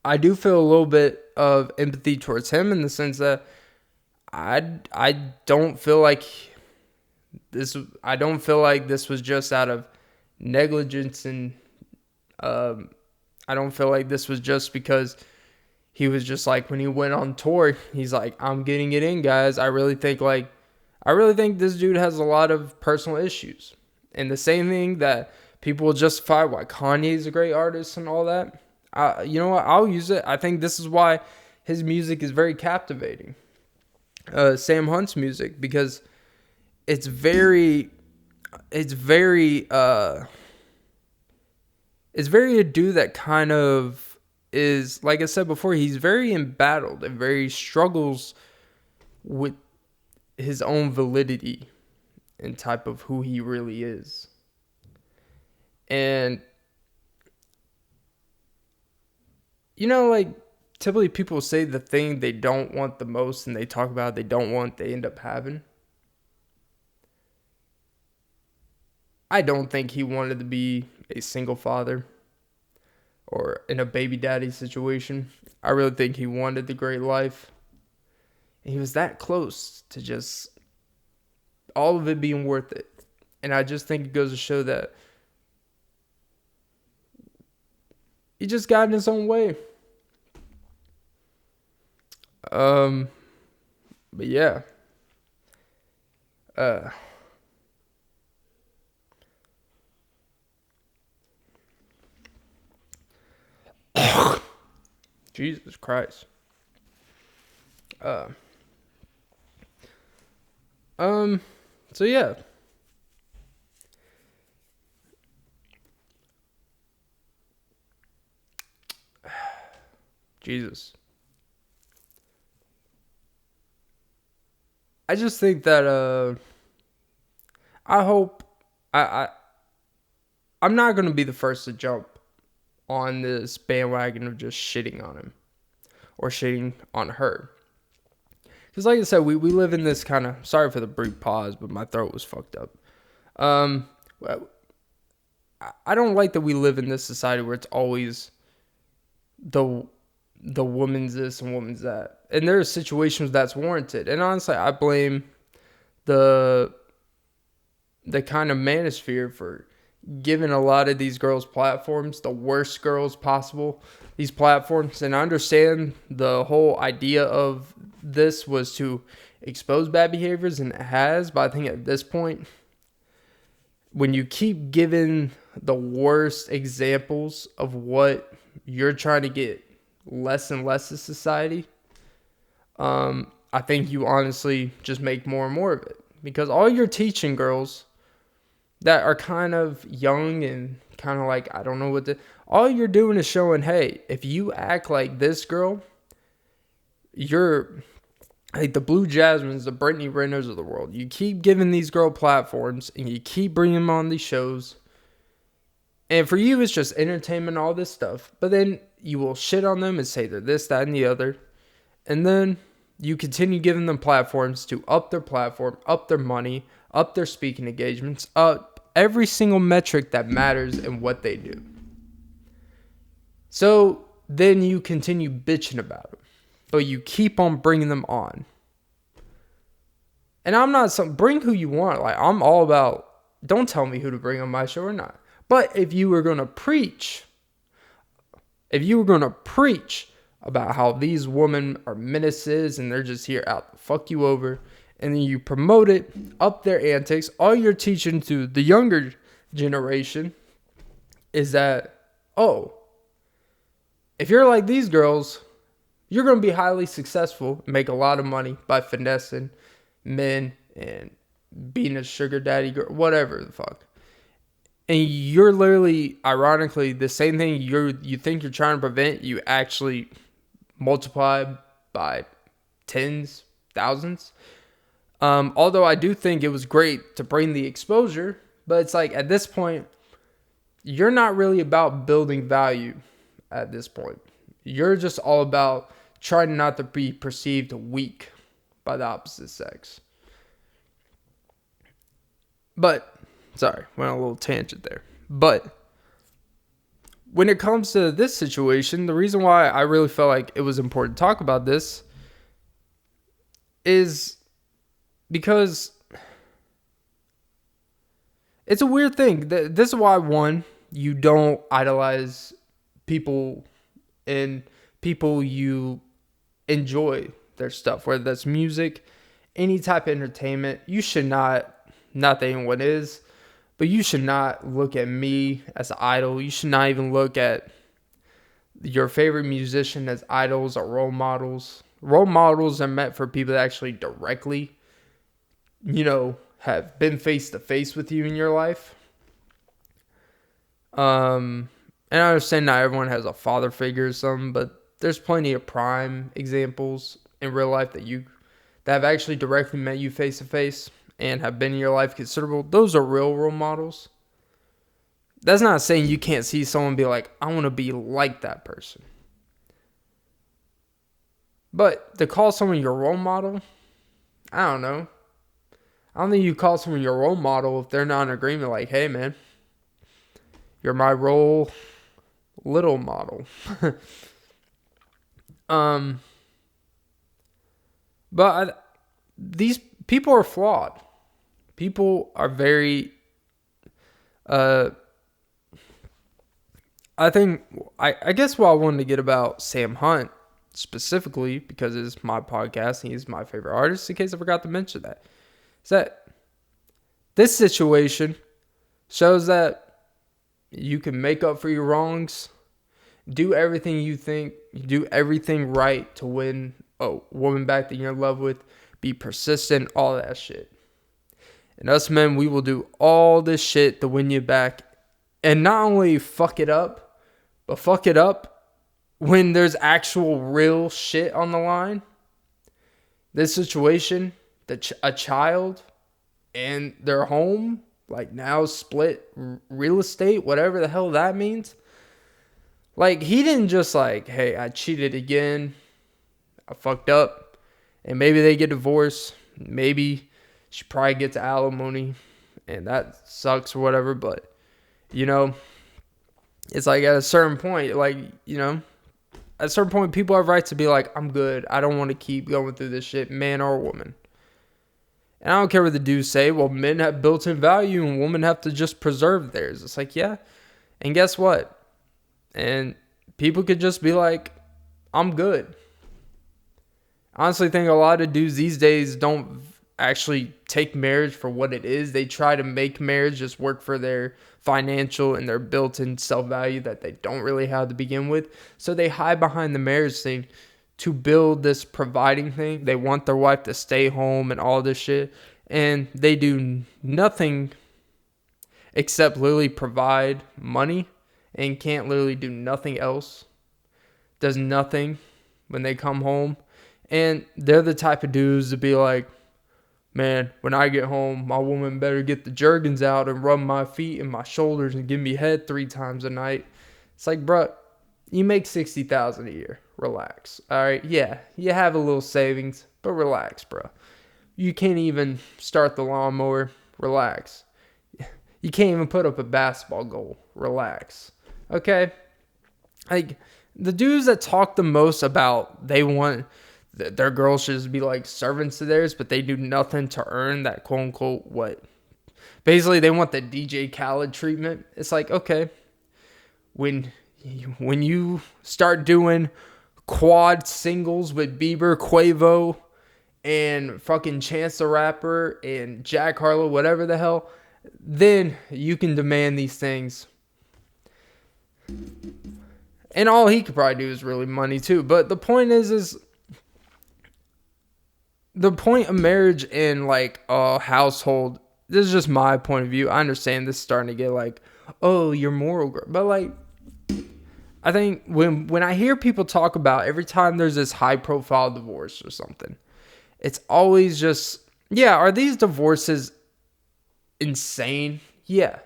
I do feel a little bit of empathy towards him in the sense that I don't feel like this was just out of negligence, and I don't feel like this was just because he was just like, when he went on tour, he's like, I'm getting it in, guys. I really think this dude has a lot of personal issues. And the same thing that people will justify why Kanye is a great artist and all that. You know what? I'll use it. I think this is why his music is very captivating. Sam Hunt's music, because it's very a dude that kind of is, like I said before, he's very embattled and very struggles with his own validity and type of who he really is. And like, typically people say the thing they don't want the most and they talk about they don't want, they end up having. I don't think he wanted to be a single father or in a baby daddy situation. I really think he wanted the great life. And he was that close to just all of it being worth it. And I just think it goes to show that he just got in his own way. But yeah. Jesus Christ. So yeah. Jesus. I just think that I hope I'm not going to be the first to jump on this bandwagon of just shitting on him or shitting on her. Because like I said, we live in this kind of, sorry for the brief pause, but my throat was fucked up. I don't like that we live in this society where it's always the woman's this and woman's that. And there are situations that's warranted. And honestly, I blame the kind of manosphere for giving a lot of these girls platforms, the worst girls possible, these platforms. And I understand the whole idea of this was to expose bad behaviors, and it has. But I think at this point, when you keep giving the worst examples of what you're trying to get less and less of society, I think you honestly just make more and more of it. Because all you're teaching girls that are kind of young and kind of like, I don't know what all you're doing is showing, hey, if you act like this girl, you're like the Blue Jasmines, the Brittany Renners of the world. You keep giving these girl platforms and you keep bringing them on these shows. And for you, it's just entertainment, all this stuff. But then you will shit on them and say they're this, that, and the other. And then you continue giving them platforms to up their platform, up their money, up their speaking engagements, up every single metric that matters in what they do. So then you continue bitching about them. But you keep on bringing them on. And I'm not bring who you want. Like, I'm all about, don't tell me who to bring on my show or not. But if you were going to preach about how these women are menaces and they're just here out to fuck you over, and then you promote it, up their antics, all you're teaching to the younger generation is that, oh, if you're like these girls, you're going to be highly successful, make a lot of money by finessing men and being a sugar daddy girl, whatever the fuck. And you're literally, ironically, the same thing you think you're trying to prevent, you actually multiply by tens, thousands. Although I do think it was great to bring the exposure, but it's like at this point, you're not really about building value at this point. You're just all about trying not to be perceived weak by the opposite sex. But, sorry, went on a little tangent there. But when it comes to this situation, the reason why I really felt like it was important to talk about this is because it's a weird thing. This is why, one, you don't idolize people and people you enjoy their stuff, whether that's music, any type of entertainment. You should not that anyone is, but you should not look at me as an idol. You should not even look at your favorite musician as idols or role models. Role models are meant for people that actually directly, have been face to face with you in your life. And I understand not everyone has a father figure or something, but there's plenty of prime examples in real life that have actually directly met you face to face and have been in your life considerable. Those are real role models. That's not saying you can't see someone and be like, I want to be like that person. But to call someone your role model, I don't know. I don't think you call someone your role model if they're not in agreement, like, hey, man, you're my little model. But these people are flawed. People are very, I guess what I wanted to get about Sam Hunt specifically, because it's my podcast and he's my favorite artist, in case I forgot to mention that, is that this situation shows that you can make up for your wrongs, do everything you think, do everything right to win a woman back that you're in love with, be persistent, all that shit. And us men, we will do all this shit to win you back. And not only fuck it up, but fuck it up when there's actual real shit on the line. This situation, a child and their home, like now split real estate, whatever the hell that means. Like, he didn't just like, hey, I cheated again, I fucked up, and maybe they get divorced, maybe she probably gets alimony, and that sucks or whatever, but, it's like at a certain point, at a certain point, people have rights to be like, I'm good, I don't want to keep going through this shit, man or woman. And I don't care what the dudes say, well, men have built-in value, and women have to just preserve theirs. It's like, yeah, and guess what? And people could just be like, I'm good. I honestly think a lot of dudes these days don't actually take marriage for what it is. They try to make marriage just work for their financial and their built-in self-value that they don't really have to begin with. So they hide behind the marriage thing to build this providing thing. They want their wife to stay home and all this shit. And they do nothing except literally provide money and can't literally do nothing else. Does nothing when they come home. And they're the type of dudes to be like, man, when I get home, my woman better get the Jergens out and rub my feet and my shoulders and give me head 3 times a night. It's like, bro, you make $60,000 a year. Relax. All right. Yeah, you have a little savings, but relax, bro. You can't even start the lawnmower. Relax. You can't even put up a basketball goal. Relax. Okay? Like, the dudes that talk the most about they want their girls should just be like servants of theirs, but they do nothing to earn that quote unquote what? Basically, they want the DJ Khaled treatment. It's like, okay, when you start doing quad singles with Bieber, Quavo, and fucking Chance the Rapper and Jack Harlow, whatever the hell, then you can demand these things. And all he could probably do is really money too. But the point is the point of marriage in like a household, this is just my point of view. I understand this is starting to get like, oh, you're moral girl. But like, I think when I hear people talk about every time there's this high profile divorce or something, it's always just, yeah, are these divorces insane? Yeah.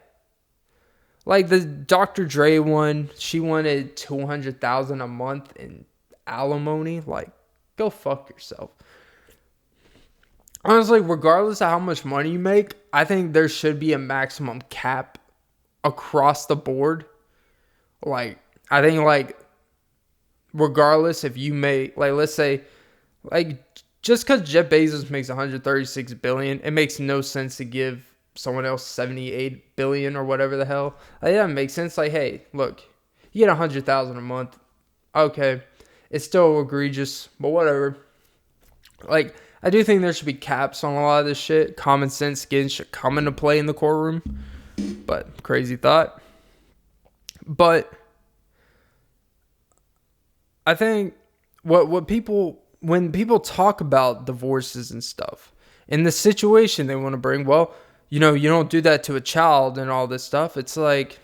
Like the Dr. Dre one, she wanted $200,000 a month in alimony. Like, go fuck yourself. Honestly, regardless of how much money you make, I think there should be a maximum cap across the board. Like, I think, like, regardless if you make, like, let's say, like, just because Jeff Bezos makes $136 billion, it makes no sense to give someone else $78 billion or whatever the hell. Like, that makes sense. Like, hey, look, you get $100,000 a month. Okay, it's still egregious, but whatever. Like, I do think there should be caps on a lot of this shit. Common sense again should come into play in the courtroom. But crazy thought. But I think when people talk about divorces and stuff, in the situation they want to bring, well, you know, you don't do that to a child and all this stuff. It's like,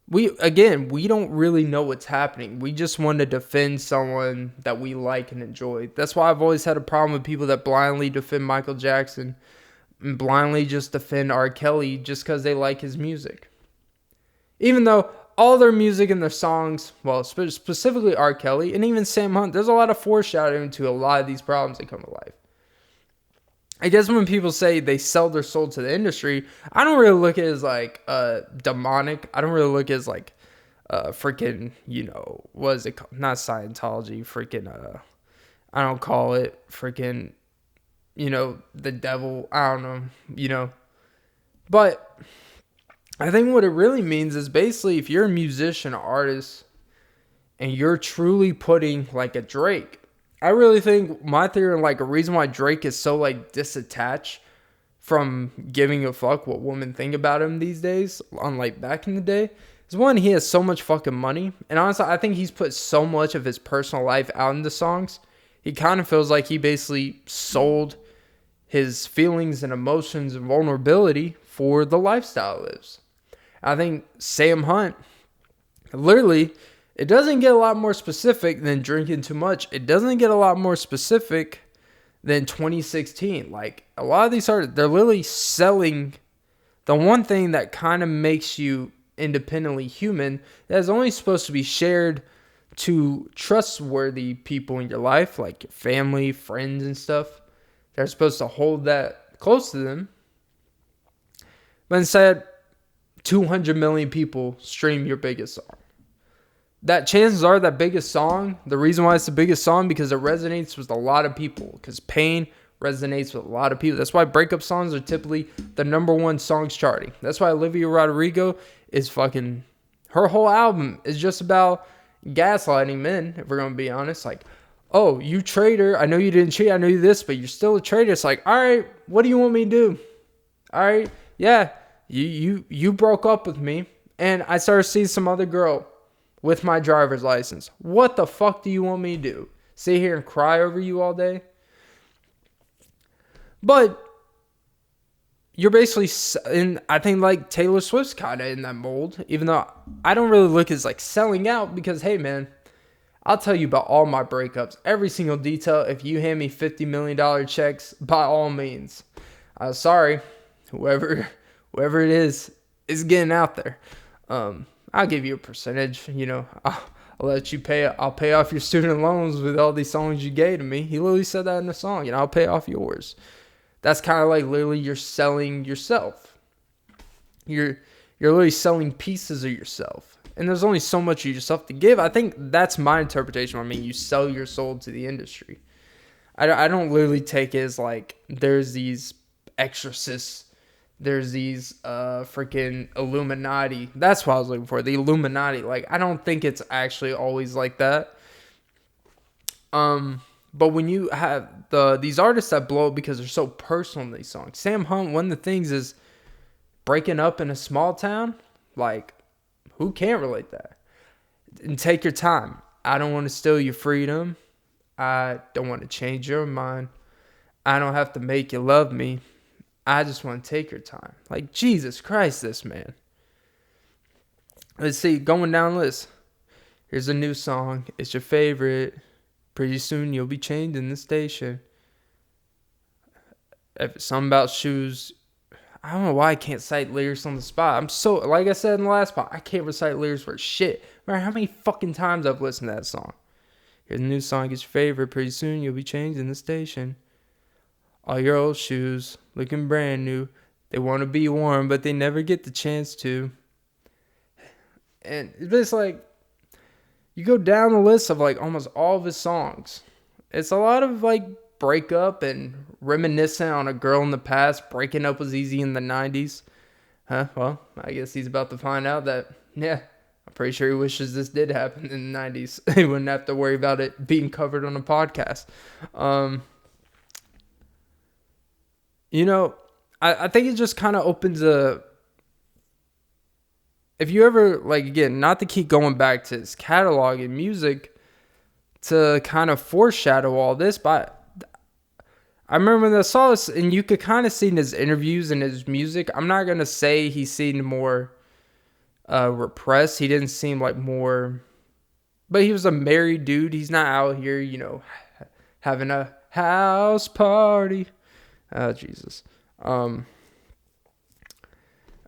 we don't really know what's happening. We just want to defend someone that we like and enjoy. That's why I've always had a problem with people that blindly defend Michael Jackson and blindly just defend R. Kelly just because they like his music. Even though all their music and their songs, well, specifically R. Kelly and even Sam Hunt, there's a lot of foreshadowing to a lot of these problems that come to life. I guess when people say they sell their soul to the industry, I don't really look at it as like demonic. I don't really look at it as like freaking, you know, what is it called? Not Scientology, freaking, I don't call it freaking, you know, the devil. I don't know, you know. But I think what it really means is basically if you're a musician, artist, and you're truly putting like a Drake, I really think my theory, like a reason why Drake is so like disattached from giving a fuck what women think about him these days, unlike back in the day, is one, he has so much fucking money. And honestly, I think he's put so much of his personal life out into songs. He kind of feels like he basically sold his feelings and emotions and vulnerability for the lifestyle he lives. I think Sam Hunt, literally, it doesn't get a lot more specific than Drinking Too Much. It doesn't get a lot more specific than 2016. Like, a lot of these artists, they're literally selling the one thing that kind of makes you independently human that is only supposed to be shared to trustworthy people in your life, like your family, friends, and stuff. They're supposed to hold that close to them. But instead, 200 million people stream your biggest song. That chances are that biggest song, the reason why it's the biggest song, because it resonates with a lot of people. Because pain resonates with a lot of people. That's why breakup songs are typically the number one songs charting. That's why Olivia Rodrigo is fucking, her whole album is just about gaslighting men, if we're going to be honest. Like, oh, you traitor. I know you didn't cheat. I know you this, but you're still a traitor. It's like, all right, what do you want me to do? All right, yeah, you broke up with me, and I started seeing some other girl with my driver's license. What the fuck do you want me to do? Sit here and cry over you all day? But you're basically, and I think like Taylor Swift's kind of in that mold, even though I don't really look as like selling out because, hey man, I'll tell you about all my breakups, every single detail. If you hand me $50 million checks, by all means. Sorry, whoever it is getting out there. I'll give you a percentage. I'll let you pay. I'll pay off your student loans with all these songs you gave to me. He literally said that in the song, I'll pay off yours. That's kind of like literally you're selling yourself. You're literally selling pieces of yourself. And there's only so much of yourself to give. I think that's my interpretation. I mean, you sell your soul to the industry. I don't literally take it as like there's these exorcists. There's these freaking Illuminati. That's what I was looking for. The Illuminati. Like, I don't think it's actually always like that. But when you have these artists that blow up because they're so personal in these songs. Sam Hunt, one of the things is breaking up in a small town. Like, who can't relate that? And take your time. I don't want to steal your freedom. I don't want to change your mind. I don't have to make you love me. I just want to take your time. Like, Jesus Christ, this man. Let's see, going down the list. Here's a new song. It's your favorite. Pretty soon you'll be chained in the station. If it's something about shoes, I don't know why I can't cite lyrics on the spot. I'm so, like I said in the last spot, I can't recite lyrics for shit. No matter how many fucking times I've listened to that song. Here's a new song, it's your favorite. Pretty soon you'll be changed in the station. All your old shoes, looking brand new. They want to be worn, but they never get the chance to. And it's like, you go down the list of like almost all of his songs. It's a lot of like breakup and reminiscent on a girl in the past. Breaking up was easy in the 90s. Well, I guess he's about to find out that, yeah, I'm pretty sure he wishes this did happen in the 90s. He wouldn't have to worry about it being covered on a podcast. I think it just kind of opens a... If you ever, like, again, not to keep going back to his catalog and music to kind of foreshadow all this, but I remember when I saw this, and you could kind of see in his interviews and his music, I'm not going to say he seemed more repressed. He didn't seem like more... But he was a married dude. He's not out here, having a house party. Oh, Jesus. I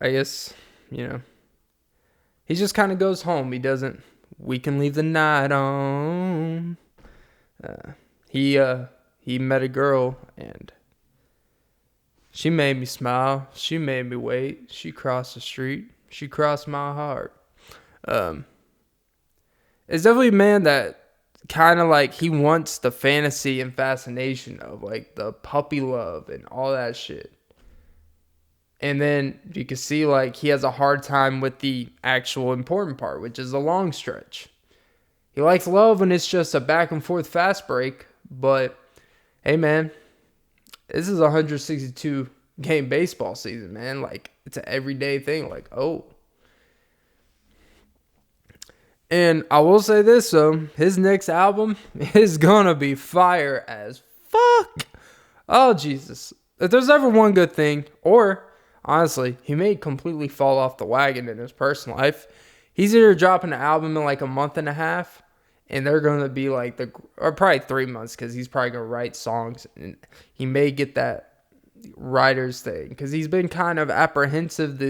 guess, he just kind of goes home. He doesn't, we can leave the night on. He met a girl and she made me smile. She made me wait. She crossed the street. She crossed my heart. It's definitely a man that kind of like he wants the fantasy and fascination of like the puppy love and all that shit. And then you can see like he has a hard time with the actual important part, which is the long stretch. He likes love when it's just a back and forth fast break. But hey, man, this is a 162 game baseball season, man. Like, it's an everyday thing. Like, oh. And I will say this, though. His next album is going to be fire as fuck. Oh, Jesus. If there's ever one good thing, or honestly, he may completely fall off the wagon in his personal life. He's either dropping an album in like a month and a half, and they're going to be like or probably 3 months, because he's probably going to write songs, and he may get that writer's thing, because he's been kind of apprehensive.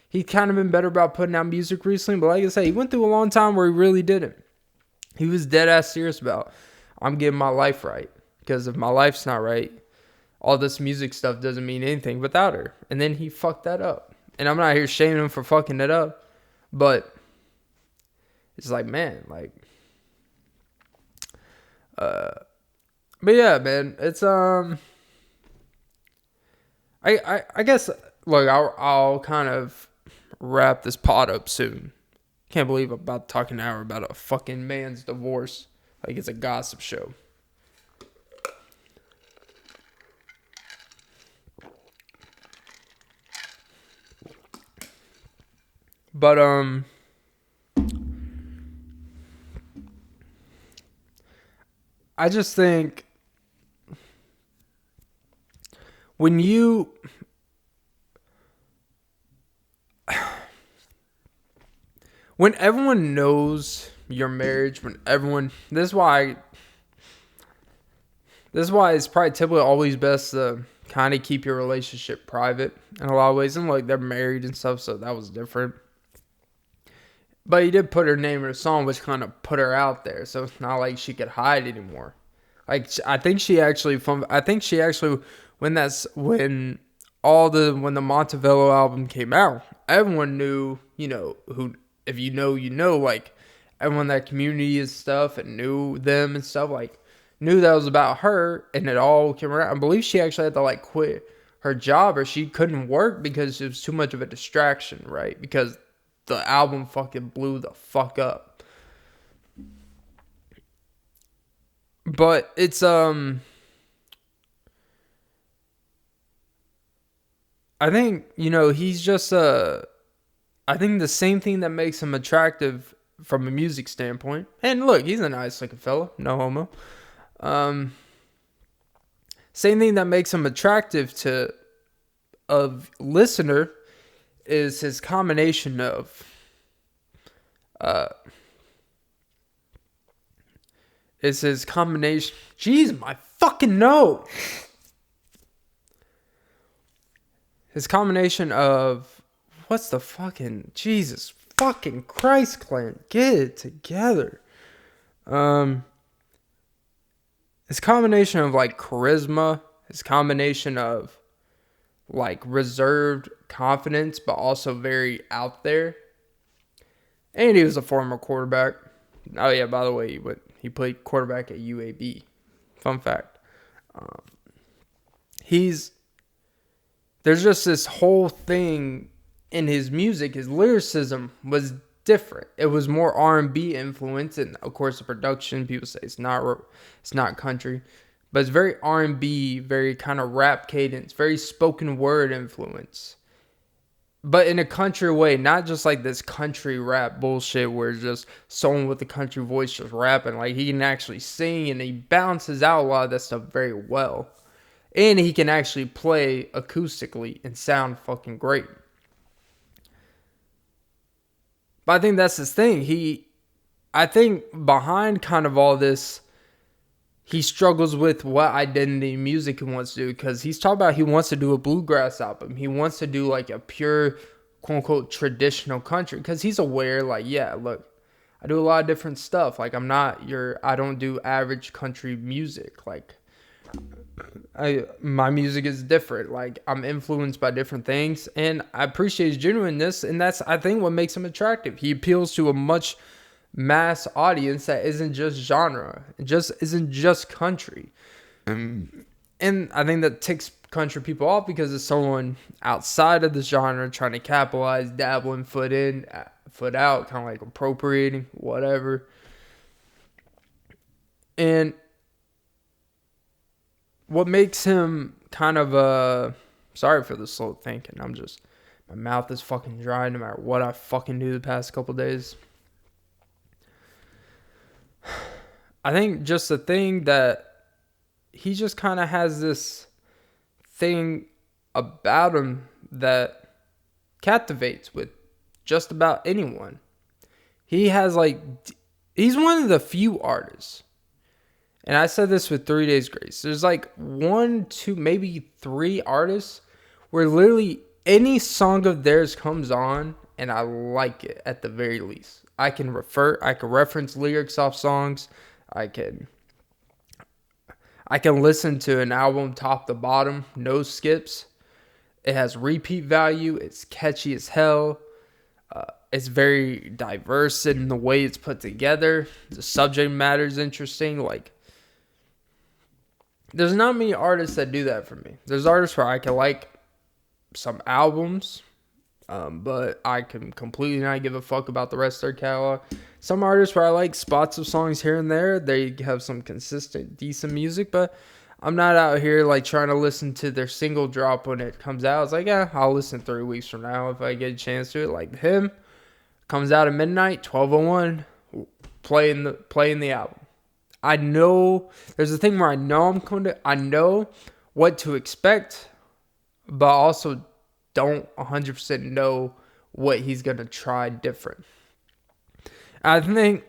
He's kind of been better about putting out music recently, but like I say, he went through a long time where he really didn't. He was dead ass serious about, I'm getting my life right, because if my life's not right, all this music stuff doesn't mean anything without her. And then he fucked that up. And I'm not here shaming him for fucking it up. But it's like, man, like... but yeah, man. It's, I guess, look, I'll kind of wrap this pod up soon. Can't believe I'm about to talk an hour about a fucking man's divorce. Like it's a gossip show. But, I just think when everyone knows your marriage when everyone. This is why it's probably typically always best to kind of keep your relationship private in a lot of ways. And like they're married and stuff, so that was different. But he did put her name in a song, which kind of put her out there. So it's not like she could hide anymore. Like I think she actually when when the Montevello album came out, everyone knew, who, if you know, like everyone in that community and stuff and knew them and stuff, like knew that was about her, and it all came around. I believe she actually had to like quit her job, or she couldn't work because it was too much of a distraction, right? Because the album fucking blew the fuck up. But it's I think, he's just I think the same thing that makes him attractive from a music standpoint. And look, he's a nice looking fella, no homo. Same thing that makes him attractive to a listener is his combination of jeez, my fucking nose. His combination of what's the fucking Jesus fucking Christ, Clint, get it together. His combination of like charisma, his combination of like reserved confidence, but also very out there. And he was a former quarterback. Oh yeah, by the way, he played quarterback at UAB. Fun fact. There's just this whole thing in his music. His lyricism was different. It was more R&B influence, and of course the production, people say it's not country, but it's very R&B, very kind of rap cadence, very spoken word influence, but in a country way, not just like this country rap bullshit where it's just someone with a country voice just rapping. Like he can actually sing, and he balances out a lot of that stuff very well, and he can actually play acoustically and sound fucking great. But I think that's his thing. I think behind kind of all this, he struggles with what identity music he wants to do, because he's talking about he wants to do a bluegrass album. He wants to do like a pure, quote unquote, traditional country, because he's aware, like, yeah, look, I do a lot of different stuff. Like I don't do average country music. Like my music is different. Like I'm influenced by different things, and I appreciate his genuineness, and that's, I think, what makes him attractive. He appeals to a much mass audience that isn't just genre, it just isn't just country. And I think that ticks country people off because it's someone outside of the genre trying to capitalize, dabbling, foot in, foot out, kind of like appropriating, whatever. And what makes him kind of sorry for the slow thinking. My mouth is fucking dry no matter what I fucking do the past couple days. I think just the thing that he just kind of has this thing about him that captivates with just about anyone. He's one of the few artists, and I said this with 3 Days Grace, there's like 1, 2, maybe 3 artists where literally any song of theirs comes on and I like it at the very least. I can reference lyrics off songs. I can listen to an album top to bottom, no skips. It has repeat value. It's catchy as hell. It's very diverse in the way it's put together. The subject matter is interesting. Like, there's not many artists that do that for me. There's artists where I can like some albums, but I can completely not give a fuck about the rest of their catalog. Some artists where I like spots of songs here and there. They have some consistent, decent music, but I'm not out here like trying to listen to their single drop when it comes out. It's like, yeah, I'll listen 3 weeks from now if I get a chance to it. Like him, comes out at midnight, 12:01, playing the album. I know there's a thing where I know what to expect, but also don't 100% know what he's gonna try different. I think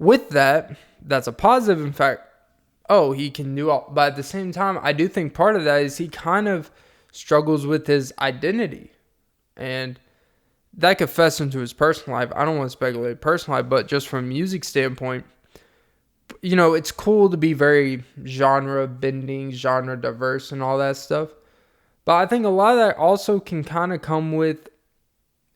with that, that's a positive. In fact, oh, he can do all. But at the same time, I do think part of that is he kind of struggles with his identity. And that could fester into his personal life. I don't want to speculate personal life, but just from a music standpoint, you know, it's cool to be very genre bending, genre diverse and all that stuff. But I think a lot of that also can kind of come with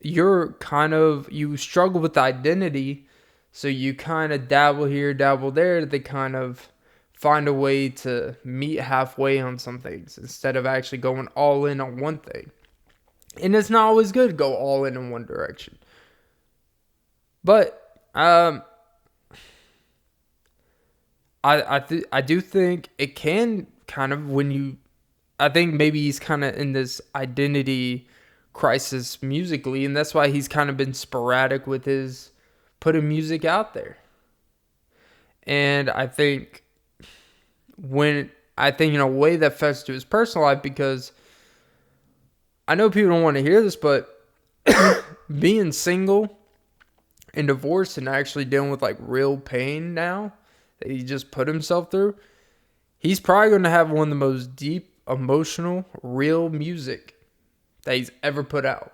you struggle with identity. So you kind of dabble here, dabble there. They kind of find a way to meet halfway on some things instead of actually going all in on one thing. And it's not always good to go all in one direction. But I do think it can kind of I think maybe he's kind of in this identity crisis musically, and that's why he's kind of been sporadic with his putting music out there. And I think in a way that affects to his personal life, because I know people don't want to hear this, but being single and divorced and actually dealing with like real pain now that he just put himself through, he's probably going to have one of the most deep, emotional, real music that he's ever put out.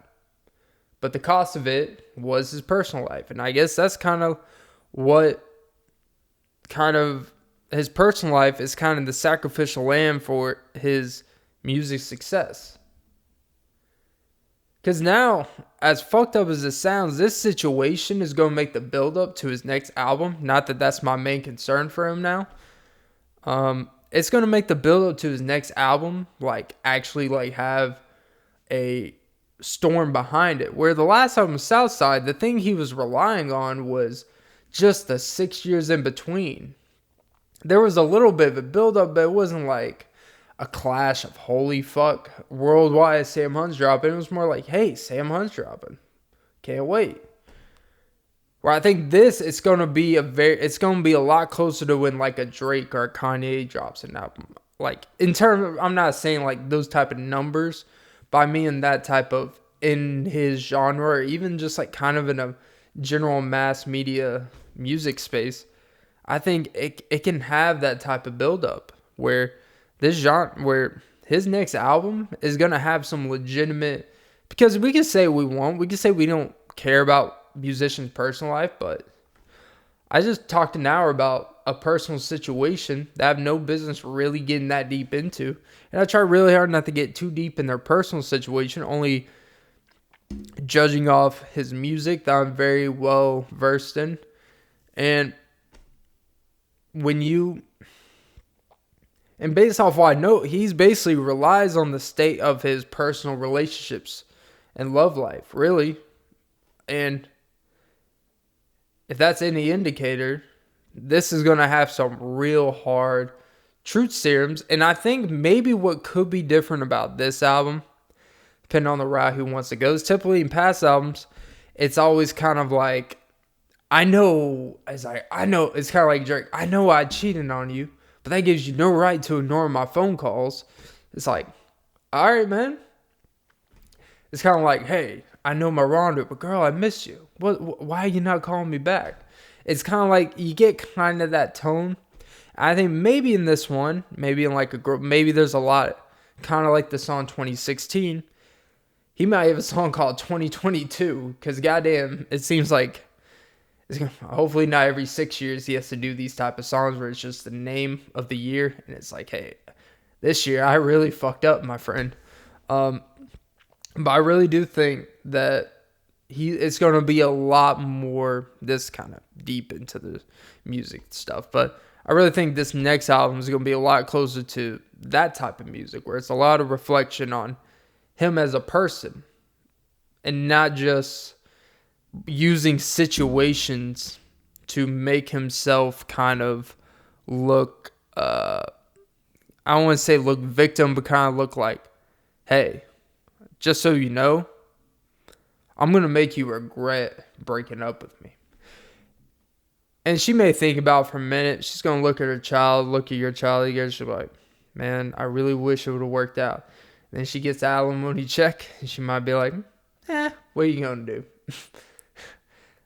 But the cost of it was his personal life. And I guess that's his personal life is kind of the sacrificial lamb for his music success. Because now, as fucked up as it sounds, this situation is going to make the build up to his next album. Not that that's my main concern for him now. It's going to make the build up to his next album actually have a storm behind it. Where the last album, Southside, the thing he was relying on was just the 6 years in between. There was a little bit of a build up, but it wasn't like a clash of holy fuck worldwide Sam Hunt's dropping. It was more like, hey, Sam Hunt's dropping. Can't wait. Where I think it's going to be a lot closer to when like a Drake or a Kanye drops an album. Like in terms of, I'm not saying like those type of numbers, but I mean that type of in his genre, or even just like kind of in a general mass media music space. I think it can have that type of build up where where his next album is going to have some legitimate, because we can say we can say we don't care about musicians' personal life, but I just talked an hour about a personal situation that I have no business really getting that deep into. And I try really hard not to get too deep in their personal situation, only judging off his music that I'm very well versed in. And based off what I know, he's basically relies on the state of his personal relationships and love life, really. And if that's any indicator, this is going to have some real hard truth serums. And I think maybe what could be different about this album, depending on the route he wants to go, is typically in past albums, it's always kind of like, I know, it's kind of like Drake, I know I cheated on you, but that gives you no right to ignore my phone calls. It's like, all right, man. It's kind of like, hey, I know my wrongdoing, but girl, I miss you. Why are you not calling me back? It's kind of like you get kind of that tone. I think maybe in this one, maybe in like a group, maybe there's a lot, kind of like the song 2016. He might have a song called 2022, because goddamn, it seems like hopefully not every 6 years he has to do these type of songs where it's just the name of the year and it's like, hey, this year I really fucked up, my friend. But I really do think that it's going to be a lot more this kind of deep into the music stuff. But I really think this next album is going to be a lot closer to that type of music, where it's a lot of reflection on him as a person and not just using situations to make himself kind of look, I don't want to say look victim, but kind of look like, hey, just so you know, I'm going to make you regret breaking up with me. And she may think about it for a minute. She's going to look at her child, look at your child again. She'll be like, man, I really wish it would have worked out. And then she gets the alimony check, and she might be like, what are you going to do?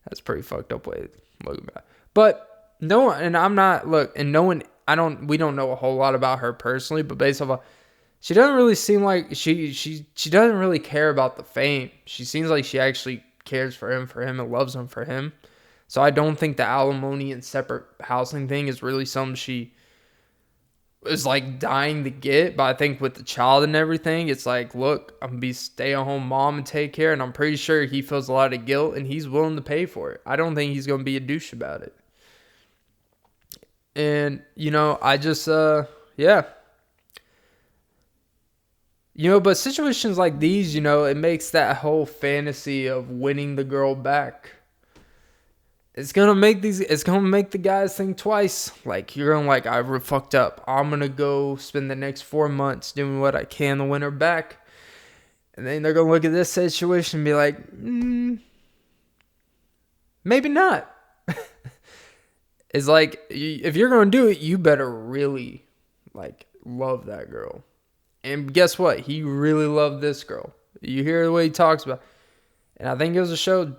That's a pretty fucked up way to look at it. But no, and I'm not, look, and no one, we don't know a whole lot about her personally, but based off of, she doesn't really seem like, she doesn't really care about the fame. She seems like she actually cares for him and loves him for him. So I don't think the alimony and separate housing thing is really something she is like dying to get. But I think with the child and everything, it's like, look, I'm gonna be stay-at-home mom and take care, and I'm pretty sure he feels a lot of guilt and he's willing to pay for it. I don't think he's gonna be a douche about it. And I just yeah. But situations like these, it makes that whole fantasy of winning the girl back. It's gonna make the guys think twice. Like, you're gonna like, I fucked up. I'm gonna go spend the next 4 months doing what I can to win her back. And then they're gonna look at this situation and be like, maybe not. It's like, if you're gonna do it, you better really like love that girl. And guess what? He really loved this girl. You hear the way he talks about it. And I think it was a show.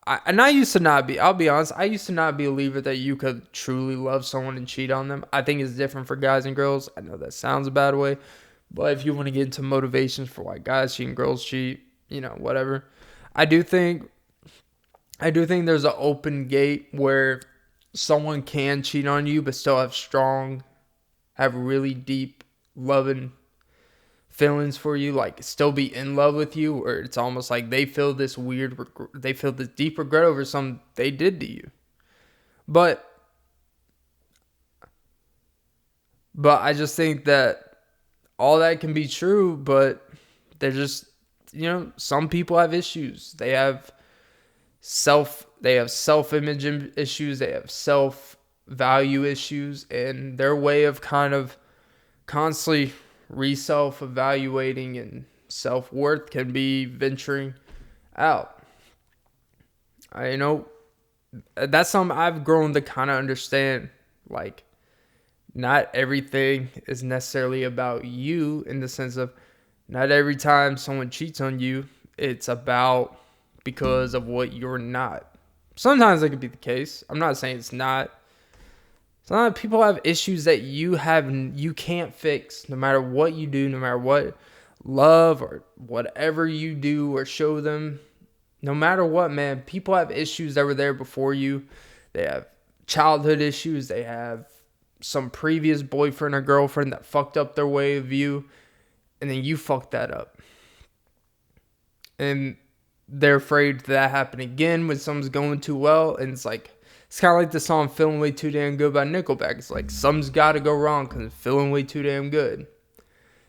I used to not be, I'll be honest, I used to not be a believer that you could truly love someone and cheat on them. I think it's different for guys and girls. I know that sounds a bad way. But if you want to get into motivations for why guys cheat and girls cheat, whatever. I do think there's an open gate where someone can cheat on you but still have really deep loving feelings for you, like still be in love with you, or it's almost like they feel this deep regret over something they did to you. But I just think that all that can be true, but they're just, some people have issues. They have self-image issues, they have self-value issues, and their way of kind of constantly self-evaluating and self-worth can be venturing out. That's something I've grown to kind of understand. Like, not everything is necessarily about you, in the sense of not every time someone cheats on you, it's about because of what you're not. Sometimes that could be the case. I'm not saying it's not. Sometimes people have issues that you can't fix, no matter what you do, no matter what love or whatever you do or show them. No matter what, man, people have issues that were there before you. They have childhood issues. They have some previous boyfriend or girlfriend that fucked up their way of you, and then you fucked that up. And they're afraid that happen again when something's going too well, and it's kind of like the song Feeling Way Too Damn Good by Nickelback. It's like, something's got to go wrong because it's feeling way too damn good.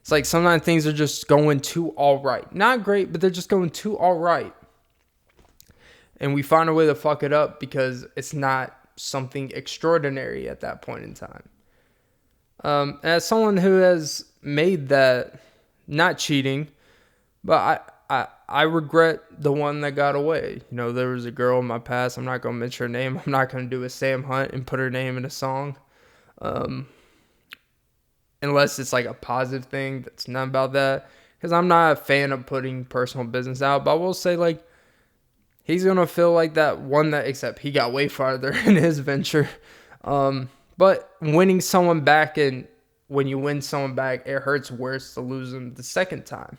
It's like sometimes things are just going too all right. Not great, but they're just going too all right. And we find a way to fuck it up because it's not something extraordinary at that point in time. As someone who has made that, not cheating, but I regret the one that got away. There was a girl in my past. I'm not going to mention her name. I'm not going to do a Sam Hunt and put her name in a song. Unless it's like a positive thing that's not about that. Because I'm not a fan of putting personal business out. But I will say, like, he's going to feel like that one except he got way farther in his venture. But winning someone back, and when you win someone back, it hurts worse to lose them the second time.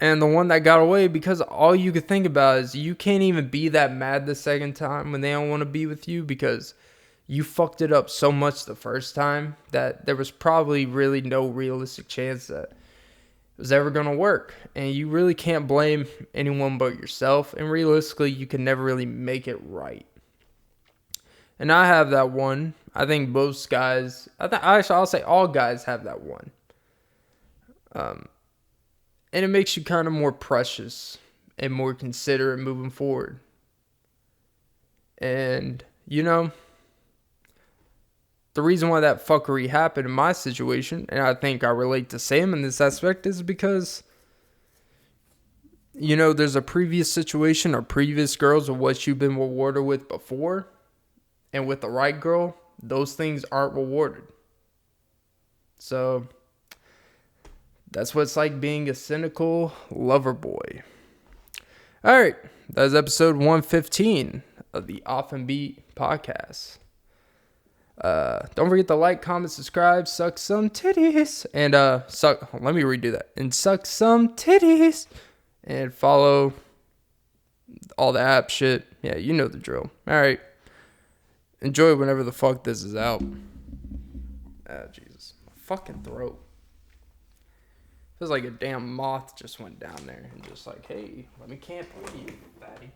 And the one that got away, because all you could think about is you can't even be that mad the second time when they don't want to be with you, because you fucked it up so much the first time that there was probably really no realistic chance that it was ever going to work. And you really can't blame anyone but yourself. And realistically, you can never really make it right. And I have that one. I think most guys, I'll say all guys have that one. And it makes you kind of more precious and more considerate moving forward. And, the reason why that fuckery happened in my situation, and I think I relate to Sam in this aspect, is because, there's a previous situation or previous girls of what you've been rewarded with before. And with the right girl, those things aren't rewarded. So that's what it's like being a cynical lover boy. All right, that was episode 115 of the Off and Beat podcast. Don't forget to like, comment, subscribe, suck some titties, and let me redo that, and suck some titties, and follow all the app shit. Yeah, you know the drill. All right, enjoy whenever the fuck this is out. Ah, Jesus, my fucking throat feels like a damn moth just went down there and just like, hey, let me camp with you, fatty.